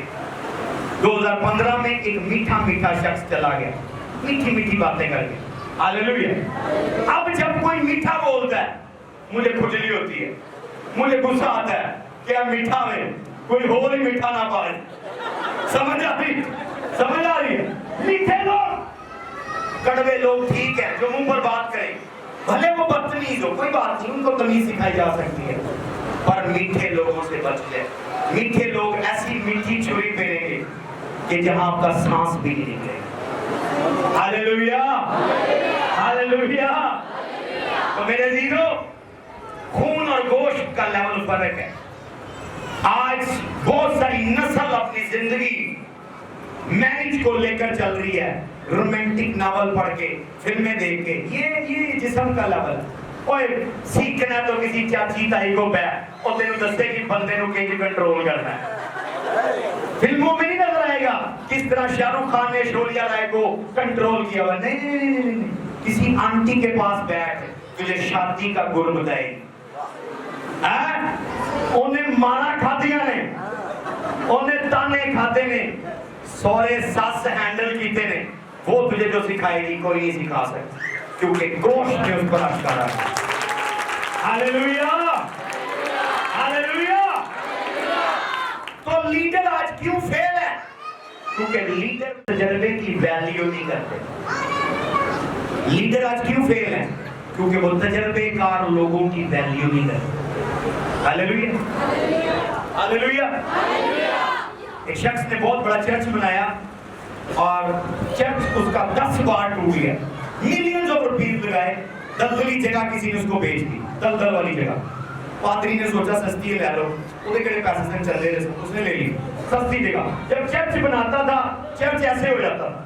2015 میں ایک میٹھا میٹھا شخص چلا گیا, میٹھی میٹھی باتیں کر کے. ہاللیلویا. اب جب کوئی میٹھا بولتا ہے مجھے کھجلی ہوتی ہے, مجھے غصہ آتا ہے, کیا میٹھا میں کوئی اور ہی میٹھا نہ پائے. سمجھ آ رہی ہے. میٹھے لوگ, کڑوے لوگ ٹھیک ہے جو منہ پر بات کریں, بھلے وہ بدتمیز ہو, کوئی بات نہیں, ان کو تمیز سکھائی جا سکتی ہے, پر میٹھے لوگوں سے بچ جائے. میٹھے لوگ ایسی میٹھی چھری پھیریں گے کہ جہاں آپ کا سانس بھی نہیں نکلے. ہاللیلویا ہاللیلویا. تو میرے عزیزو, خون اور گوشت کا لیول فرق ہے. آج بہت ساری نسل اپنی زندگی میرج کو لے کر چل رہی ہے, رومانٹک ناول پڑھ کے, فلمیں دیکھ کے. یہ جسم کا لیول ہے. اوے سیکھنا تو کسی چاچی تائی کو پہ, اور تینوں دستے کہ بندے نو کہیں کنٹرول کرنا ہے. فلموں میں نہیں نظر آئے گا کس طرح شاہ رخ خان نے شوریہ رائے کو کنٹرول کیا ہوا. نہیں, کسی آنٹی کے پاس بیٹھ, تجھے شادی کا گر بتائے گی. انہیں مارا کھادیا نے, انہیں تانے کھاتے نے, سورے ساس ہینڈل کیتے نے, وہ تجھے جو سکھائے گی کوئی نہیں سکھا سکتا, کیونکہ گوشت نے اس پر آشکارا ہے. ہاللیلویا ہاللیلویا. تو لیڈر آج کیوں فیل ہے؟ کیونکہ لیڈر تجربے کی ویلیو نہیں کرتے. لیڈر آج کیوں فیل ہے؟ کیونکہ وہ تجربے کار لوگوں کی ویلیو نہیں کرتے. ہاللیلویا ہاللیلویا. ایک شخص نے بہت بڑا چرچ بنایا اور چرچ اس کا 10 بار ٹوٹ گیا. ملینز آف روپیز لگائے, دلدلی جگہ کسی نے اس کو بیچ دی, دلدل والی جگہ. پادری نے سوچا سستی لے لو, وہ کڑے پیسے سے چل رہے, اس نے لے لی سستی جگہ. جب چرچ بناتا تھا چرچ ایسے ہو جاتا تھا,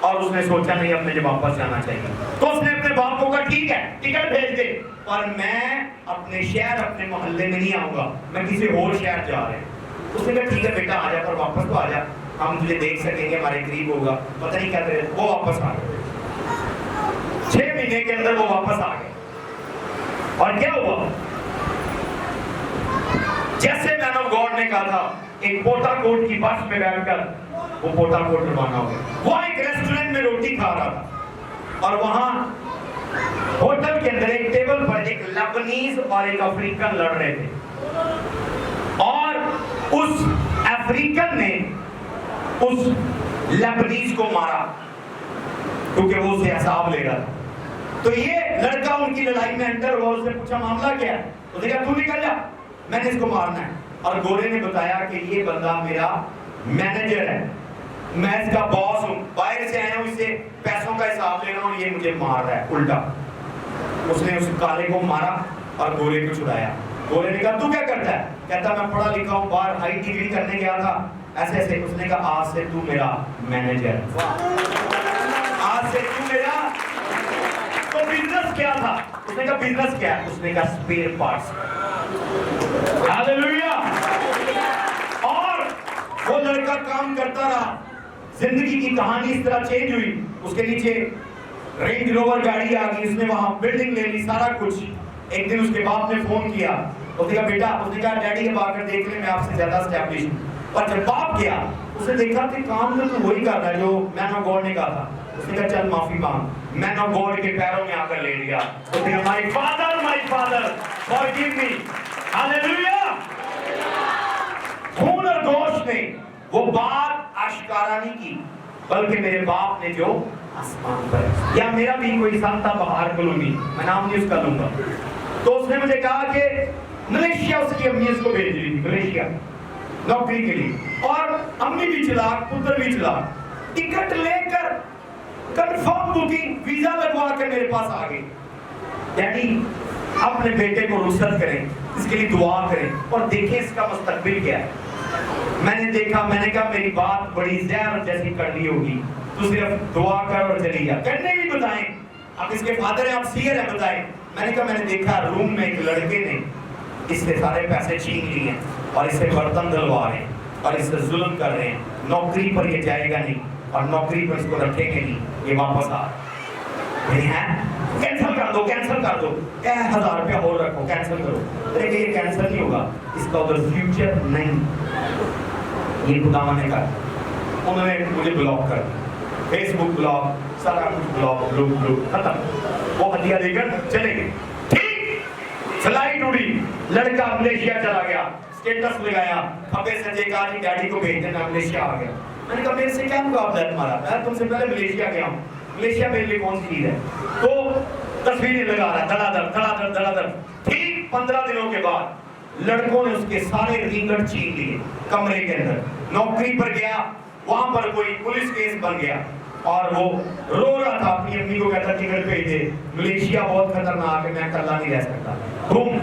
اور اس نے سوچا نہیں اب مجھے واپس جانا چاہیے، تو اس نے اپنے باپ کو کہا ٹھیک ہے ٹکٹ بھیج دے، اور میں اپنے شہر اپنے محلے میں نہیں آؤں گا، میں کسی اور شہر جا رہے ہیں۔ اس نے کہا ٹھیک ہے بیٹا آ جا، پر واپس تو آ جا، ہم تجھے دیکھ سکیں گے، ہمارے قریب ہوگا، پتہ نہیں کیا کرے۔ وہ واپس آ گئے، 6 مہینے کے اندر وہ واپس آ گئے، اور کیا ہوا جیسے مین آف گاڈ نے کہا تھا، ایک پوٹا کوٹ کی بس میں بیٹھ کر وہ پوٹا کوٹ روانہ ہو گیا۔ وہ ایک ریسٹورنٹ میں روٹی کھا رہا تھا، اور وہاں ہوٹل کے اندر ایک ٹیبل پر ایک لیبنیز اور ایک افریقن لڑ رہے تھے، اور اس افریقن نے اس لیبنیز کو مارا کیونکہ وہ اسے حساب لے رہا تھا۔ تو یہ لڑکا ان کی لڑائی میں انٹر ہوا، اس نے پوچھا معاملہ کیا ہے؟ اس نے کہا تو نکل جا، میں نے اس کو مارنا ہے۔ اور گورے نے بتایا کہ یہ بندہ میرا مینیجر ہے، میں اس کا باس ہوں، باہر سے آیا ہوں، اس سے پیسوں کا حساب لے رہا ہوں، یہ مجھے مار رہا ہے الٹا۔ اس نے اس کالے کو مارا اور گورے کو چھڑایا۔ گورے نے کہا تو کیا کرتا ہے؟ کہتا میں پڑھا لکھا ہوں، باہر ہائی ڈگری کرنے گیا تھا، ایسے ایسے۔ اس نے کہا آج سے تو میرا مینیجر، آج سے تو میرا۔ تو بزنس کیا تھا؟ اس نے کہا بزنس کیا ہے؟ اس نے کہا سپیئر پارٹس۔ ہاللیلویا۔ اور وہ لڑکا کام کرتا رہا، زندگی کی کہانی اس طرح چینج ہوئی۔ اس کے نیچے رینج روور گاڑی آ گئی، اس نے وہاں بلڈنگ لے لی، سارا کچھ۔ ایک دن اس کے باپ نے فون کیا، اس نے کہا بیٹا، اس نے کہا ڈیڈی اب آ کر دیکھ لیں، میں آپ سے زیادہ اسٹیبلش ہوں۔ اور جب باپ گیا، اس نے دیکھا کہ کام تو وہی کر رہا ہے جو مین آف گاڈ نے کہا تھا۔ اس نے کہا چل معافی مانگ، مین آف گاڈ کے پیروں میں آ کر لے لیا۔ اس نے کہا مائی فادر forgive me۔ ہاللیلویا۔ خون اور گوشت نے وہ بات آشکارا نہیں کی، بلکہ میرے باپ نے جو آسمان پر، یا میرا بھی کوئی سانتا بہار کلونی، میں نام نہیں اس کا لوں گا، تو اس نے مجھے کہا کہ ملیشیا اس کی امی اس کو بھیج رہی تھی، ملیشیا نوکری کے لیے، اور امی بھی چلاک، پتر بھی چلاک، ٹکٹ لے کر کنفرم بکنگ ویزا لگوا کر میرے پاس آ گئی۔ ڈیڈی اپنے بیٹے کو رخصت کریں، اس کے لیے دعا کریں، اور دیکھیں اس کا مستقبل کیا ہے۔ میں نے دیکھا، میں نے کہا میری بات بڑی زہر جیسی کرنی ہوگی، تو صرف دعا کر اور چلی جا، کرنے بھی بتائیں، آپ اس کے فادر ہیں، آپ سیئر ہیں، بتائیں۔ میں نے کہا میں نے دیکھا روم میں ایک لڑکے نے اس سے سارے پیسے چھین لیے ہیں، اور اس سے برتن دلوا رہے ہیں، اور اس سے ظلم کر رہے ہیں، نوکری پر یہ جائے گا نہیں، اور نوکری پر اس کو رکھیں گے نہیں، یہ واپس آ کینسل کر دو، کینسل کر دو، 1000 روپیہ اور رکھو، کینسل کرو۔ لیکن یہ کینسل نہیں ہوگا، اس کا ادھر فیوچر نہیں۔ یہ خدا نے کہا، انہوں نے مجھے بلاک کر دیا، فیس بک بلاک، سارا کچھ بلاک، ختم۔ وہ ہدیہ دے کر چلے گئے، ٹھیک، فلائٹ اڑی، لڑکا ملیشیا چلا گیا، اسٹیٹس لگایا، پھپے سجے کہا جی ڈیڈی کو بھیج دینا، ملیشیا آ گیا۔ میں نے کہا میرے سے کیا مقابلہ ہے تمہارا، میں تم سے پہلے ملیشیا گیا ہوں، ملیشیا میرے لیے کون سی چیز ہے؟ تو تصویریں لگا رہا ہے، دھڑا دھڑ۔ ٹھیک 15 دنوں کے بعد لڑکوں نے اس کے سارے رینگٹ چھین لیے کمرے کے اندر۔ نوکری پر گیا، وہاں پر کوئی پولیس کیس بن گیا، اور وہ رو رہا تھا، اپنی امی کو کہتا ٹکٹ بھیج دے، ملیشیا بہت خطرناک ہے، میں اکیلا نہیں رہ سکتا۔ بوم،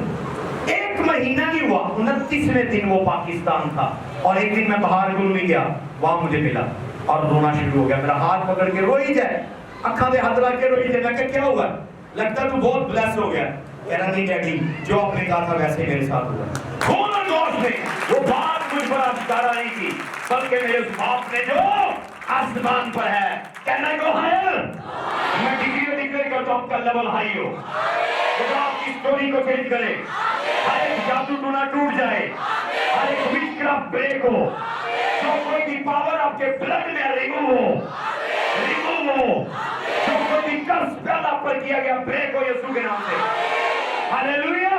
1 مہینہ نہیں ہوا، 29ویں دن وہ پاکستان تھا، اور ایک دن میں باہر کلونی گیا، وہاں مجھے ملا، اور رونا شروع ہو گیا، میرا ہاتھ پکڑ کے روئی جائے، اکھاں دے ہاتھ لگ کے روئی جائے۔ میں کہا کیا ہوا؟ لگتا تو بہت بلیس ہو گیا۔ کہہ رہا نہیں ڈیڈی، جو آپ نے کہا تھا ویسے میرے ساتھ ہوا۔ خون اور گوشت نے وہ بات مجھ پر آشکارا نہیں کی، بلکہ میرے اس باپ نے جو آسمان پر ہے، کہنا کو ہائر، میں ڈگری کرتا ہوں، آپ کا لیول ہائی ہو، خدا آپ کی سٹوری کو چینج کرے، ہر ایک جادو ٹونا ٹوٹ جائے، ہر ایک وچ کرافٹ بریک ہو، جو کوئی بھی پاور آپ کے بلڈ میں ریموو ہو، جو کوئی بھی کرس پیدا پر کیا گیا بریک ہو یسوع کے نام سے۔ ہاللیلویا۔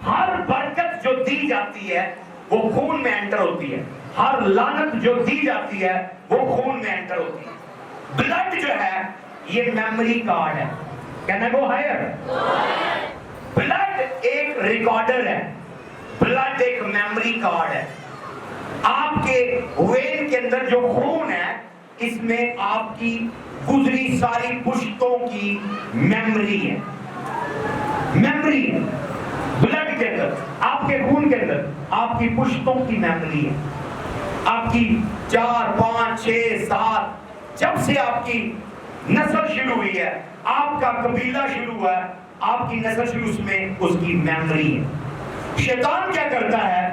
ہر برکت جو دی جاتی ہے وہ خون میں انٹر ہوتی ہے، ہر لعنت جو دی جاتی ہے وہ خون میں انٹر ہوتی ہے۔ بلڈ جو ہے یہ میموری کارڈ ہے، کہنا گو ہائر۔ بلڈ ایک ریکارڈر ہے، بلڈ ایک میموری کارڈ ہے۔ آپ کے وین کے اندر جو خون ہے، اس میں آپ کی گزری ساری پشتوں کی میموری ہے، میموری ہے۔ بلڈ کے اندر، آپ کے خون کے اندر آپ کی پشتوں کی میموری ہے، آپ کی 4 5 6 7 جب سے آپ کی نسل شروع ہوئی ہے، آپ کا قبیلہ شروع ہوا ہے، آپ کی نسل شروع، اس میں اس کی میموری ہے۔ شیطان کیا کرتا ہے؟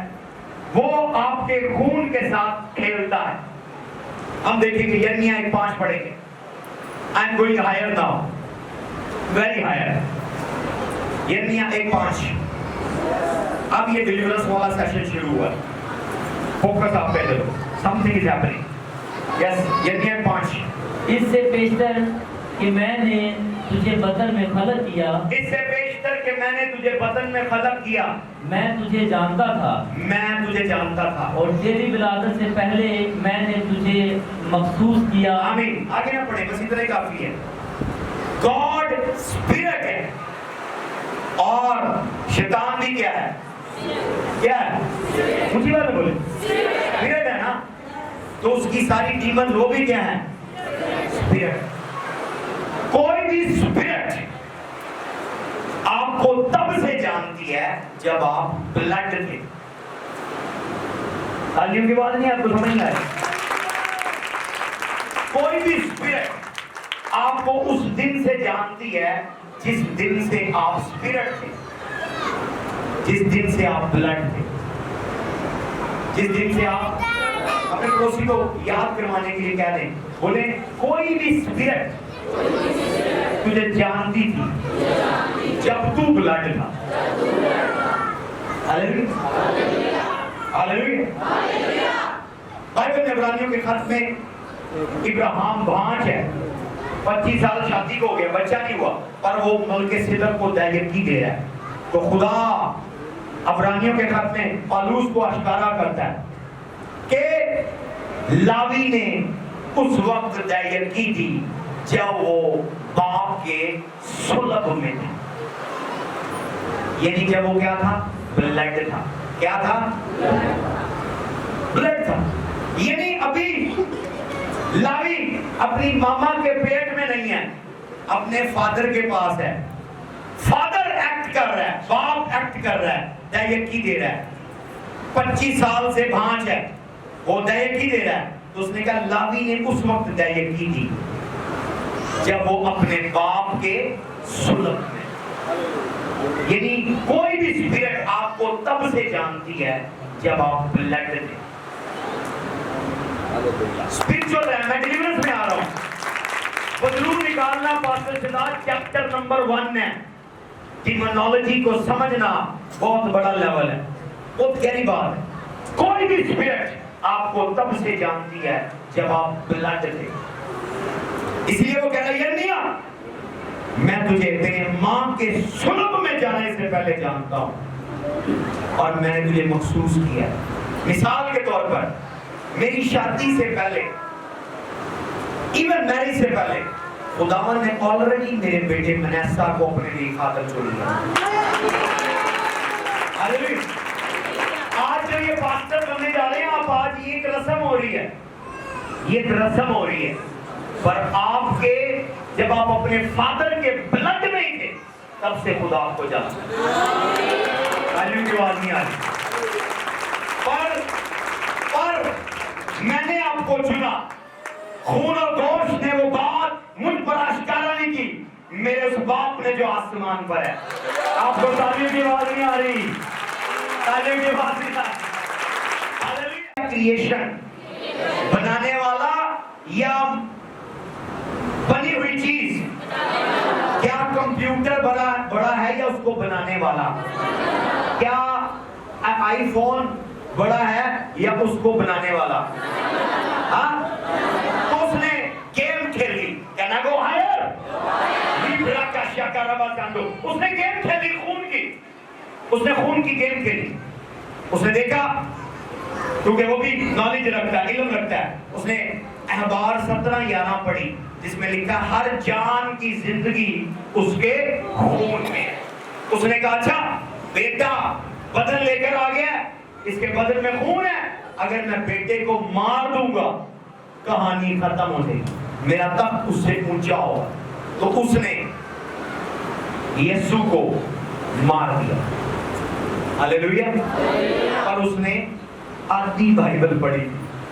وہ آپ کے خون کے ساتھ کھیلتا ہے۔ ہم دیکھیں گے یرمیہ 1:5 پڑھیں گے۔ I'm going higher now, very higher۔ یرمیہ 1:5۔ اب یہ ڈیلیورنس والا سیشن شروع ہوا ہے۔ فوکس آپ پہ دو، something is happening۔ Yes، یرمیہ 1:5۔ اس سے پیشتر کہ میں نے تجھے بطن میں خلق کیا، اس سے پیشتر کہ میں نے تجھے بطن میں خلق کیا، میں تجھے جانتا تھا، میں تجھے جانتا تھا، اور تیری ولادت سے پہلے میں نے تجھے مخصوص کیا۔ آمین۔ آگے نہ پڑھیں، بس اتنا ہی کافی ہے۔ گاڈ اسپرٹ ہے اور شیطان بھی کیا ہے؟ کیا ہے؟ مجھے بات بولے، اسپرٹ ہے نا، تو اس کی ساری ڈیمن وہ بھی کیا ہے؟ اسپرٹ۔ کوئی بھی اسپرٹ آپ کو تب سے جانتی ہے جب آپ بلڈ تھے۔ تعلیم کی بات نہیں، آپ کو سمجھ آئے؟ کوئی بھی اسپرٹ آپ کو اس دن سے جانتی ہے جس دن سے آپ اسپرٹ تھے، جس دن سے آپ بلڈ تھے، جس دن سے آپ اپنے پڑوسی کو یاد کروانے کے لیے کہہ دیں، بولیں کوئی بھی اسپرٹ تجھے جانتی تھی جب تو بلڈ تھا۔ ہاللیلویہ، ہاللیلویہ۔ بائبل میں عبرانیوں کے خط میں ابراہیم بھانج ہے، 25 سال شادی کو ہو گیا، بچہ نہیں ہوا، پر وہ ملک صدق کو دیگتی دے رہا ہے۔ تو خدا عبرانیوں کے خط میں پالوس کو اشکارا کرتا ہے کہ لاوی نے اس وقت دیگت کی تھی جب وہ باپ کے صلب میں تھے، یعنی جب وہ کیا تھا؟ بلڈ تھا۔ کیا تھا؟ بلڈ تھا، یعنی ابھی لاوی اپنی ماما کے پیٹ میں نہیں ہے، اپنے فادر کے پاس ہے۔ فادر ایکٹ کر رہا ہے، باپ ایکٹ کر رہا ہے، دیگتی دے رہا ہے۔ 25 سال سے بھانج ہے، وہ دیگتی دے رہا ہے، تو اس نے کہا لاوی نے اس وقت دیگتی دی جب وہ اپنے باپ کے صلب میں، یعنی کوئی بھی اسپرٹ آپ کو تب سے جانتی ہے جب آپ بلڈ تھے۔ اسپرچول ہے، میں ڈیلیورنس میں آ رہا ہوں۔ بدلون نکالنا پاسٹر سدھارتھ چیپٹر نمبر 1 ہے۔ ڈیمونالوجی کو سمجھنا بہت بڑا لیول ہے، بہت گہری بات ہے۔ کوئی بھی اسپرٹ آپ کو تب سے جانتی ہے جب آپ بلڈ تھے۔ اس لیے وہ کہہ رہا ہے یرمیہ، میں تجھے تیرے ماں کے صلب میں جانے سے پہلے جانتا ہوں اور میں نے تجھے مخصوص کیا ہے۔ مثال کے طور پر میری شادی سے پہلے، ایون میرج سے پہلے، خداوند نے آلریڈی میرے بیٹے منیسا کو اپنے لیے خاطر چھوڑ لیا۔ ہاللیلویہ۔ آج جو یہ پاسٹر بننے جا رہے ہیں آپ، آج یہ ایک رسم ہو رہی ہے، یہ ایک رسم ہو رہی ہے، پر آپ کے جب آپ اپنے فادر کے بلڈ میں ہی تھے تب سے خدا آپ کو جانتا۔ تعلیم کی آواز نہیں آ رہی، پر میں نے آپ کو چنا، خون اور گوشت نے وہ بات مجھ پر اشکارا نہیں کی، میرے اس باپ نے جو آسمان پر ہے۔ آپ کو تعلیم کی آواز نہیں آ رہی، تعلیم کی آواز نہیں آ رہی۔ کریشن، بنانے والا یا بنی ہوئی چیز، کیا کمپیوٹر بڑا ہے یا اس کو بنانے والا؟ کیا آئی فون بڑا ہے یا اس کو بنانے والا؟ ہاں، تو اس نے گیم کھیلی، کہنا گو ہائر، اس نے گیم کھیلی خون کی، اس نے خون کی گیم کھیلی، اس نے دیکھا، کیونکہ وہ بھی نالج رکھتا ہے، علم رکھتا ہے، اس نے احبار 17:11 پڑھی جس میں لکھا ہر جان کی زندگی اس کے خون میں ہے۔ اس نے کہا اچھا بیٹا بدن لے کر آ گیا، اس کے بدن میں خون ہے، اگر میں بیٹے کو مار دوں گا کہانی ختم ہو جائے گی، میرا تخت اس سے اونچا ہوگا۔ تو اس نے یسوع کو مار دیا، ہاللیلویہ۔ اور اس نے آدھی بائبل پڑھی،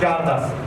4:10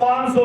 500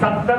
70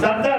70,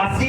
80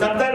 70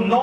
9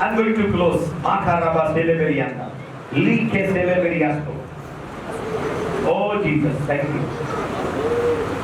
I'm going to close. Makaraba celeberianda. Like celeberiasto. Oh Jesus, thank you.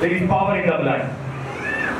There is power in the blood.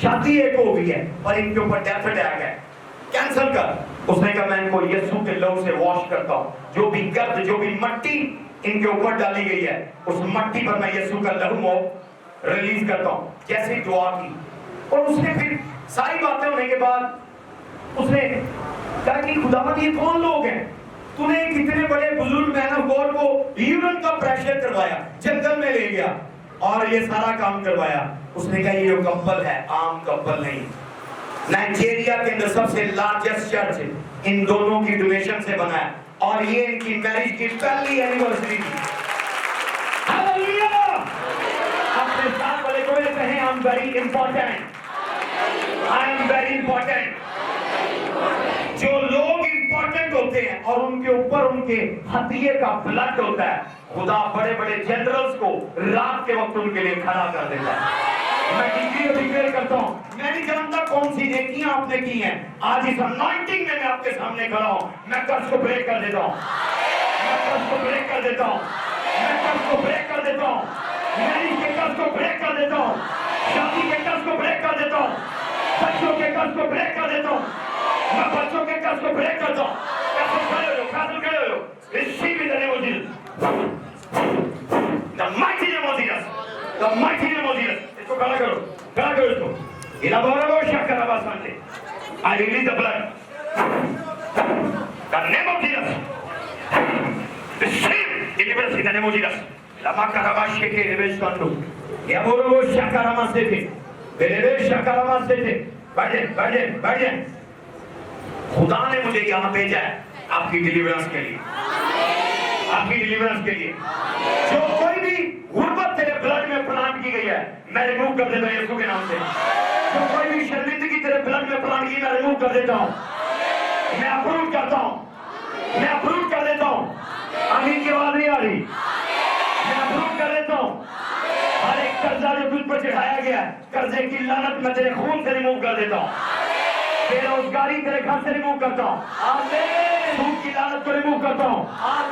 شادی ایک ہو گئی ہے اور ان کے اوپر ڈیتھ اٹیک ہے، کینسل کر۔ اس نے کہا میں ان کو یسوع کے لہو سے واش کرتا ہوں، جو بھی گرد جو بھی مٹی ان کے اوپر ڈالی گئی ہے اس مٹی پر میں یسوع کا لہو ریلیز کرتا ہوں۔ جیسے دعا کی اور اس نے پھر ساری باتیں ہونے کے بعد اس نے کہا کہ خداوند یہ کون لوگ ہیں، تو نے کتنے بڑے بزرگ مین آف گاڈ کو یورین کا پریشر کروایا، جنگل میں لے گیا اور یہ سارا کام کروایا۔ اس نے کہا یہ جو کپل ہے عام کپل نہیں، نائجیریا کے اندر سب سے لارجسٹ چرچ ان دونوں کی ڈونیشن سے بنا ہے اور یہ ان کی میرج کی پہلی اینیورسری تھی۔ ہاللیلویہ! اپنے ساتھ والے کو یہ کہیں I'm very important، I am very important۔ جو لوگ امپورٹنٹ ہوتے ہیں اور ان کے اوپر ان کے ہتھیے کا بلڈ ہوتا ہے، خدا بڑے بڑے جنرلز کو رات کے وقت ان کے لیے کھڑا کر دیتا ہے۔ میں ڈکلیئر کرتا ہوں، میں نہیں جانتا کون سی نیکیاں آپ نے کی ہیں، آج اس انوائنٹنگ میں آپ کے سامنے کھڑا ہوں، میں قرض کو بریک کر دیتا ہوں، میں قرض کو بریک کر دیتا ہوں، میں قرض کو بریک کر دیتا ہوں، میری کے قرض کو بریک کر دیتا ہوں، شادی کے قرض کو بریک کر دیتا ہوں، بچوں کے قرض کو بریک کر دیتا ہوں، میں بچوں کے قرض کو بریک کرتا ہوں۔ کیسے کھڑے ہو، کیسے کھڑے ہو، receive in the name of Jesus, the mighty name of Jesus, the mighty name of Jesus۔ اس کو کھڑا کرو، کھڑا کرو اس کو۔ الابارا شکر آباسان دے، I release the blood, the name of Jesus, receive deliverance in the name of Jesus۔ لما کرابا شکے ریویش کانڈو، الابارا شکر آباسان دے، بیلے شکر آباسان دے، بیٹھ جائیں، بیٹھ جائیں، بیٹھ جائیں۔ خدا نے مجھے یہاں بھیجا ہے آپ کی ڈیلیورنس کے لیے، آپ کی ڈیلیورنس کے لیے۔ جو کوئی بھی غربت تیرے بلڈ میں پلانٹ کی گئی ہے میں ریموو کر دیتا ہوں یسوع کے نام سے۔ جو کوئی بھی شرمندگی تیرے بلڈ میں پلانٹ کی میں ریموو کر دیتا ہوں، میں اپروو کرتا ہوں، میں اپروو کر دیتا ہوں۔ آمین کی آواز نہیں آ رہی؟ میں اپروو کر دیتا ہوں۔ ہر ایک قرضہ جو تجھ پر چڑھایا گیا ہے، قرضے کی لعنت میں تیرے خون سے ریموو کر دیتا ہوں۔ بے روزگاری تیرے گھر سے ریموو کرتا ہوں، سود کی لعنت کو ریموو کرتا ہوں،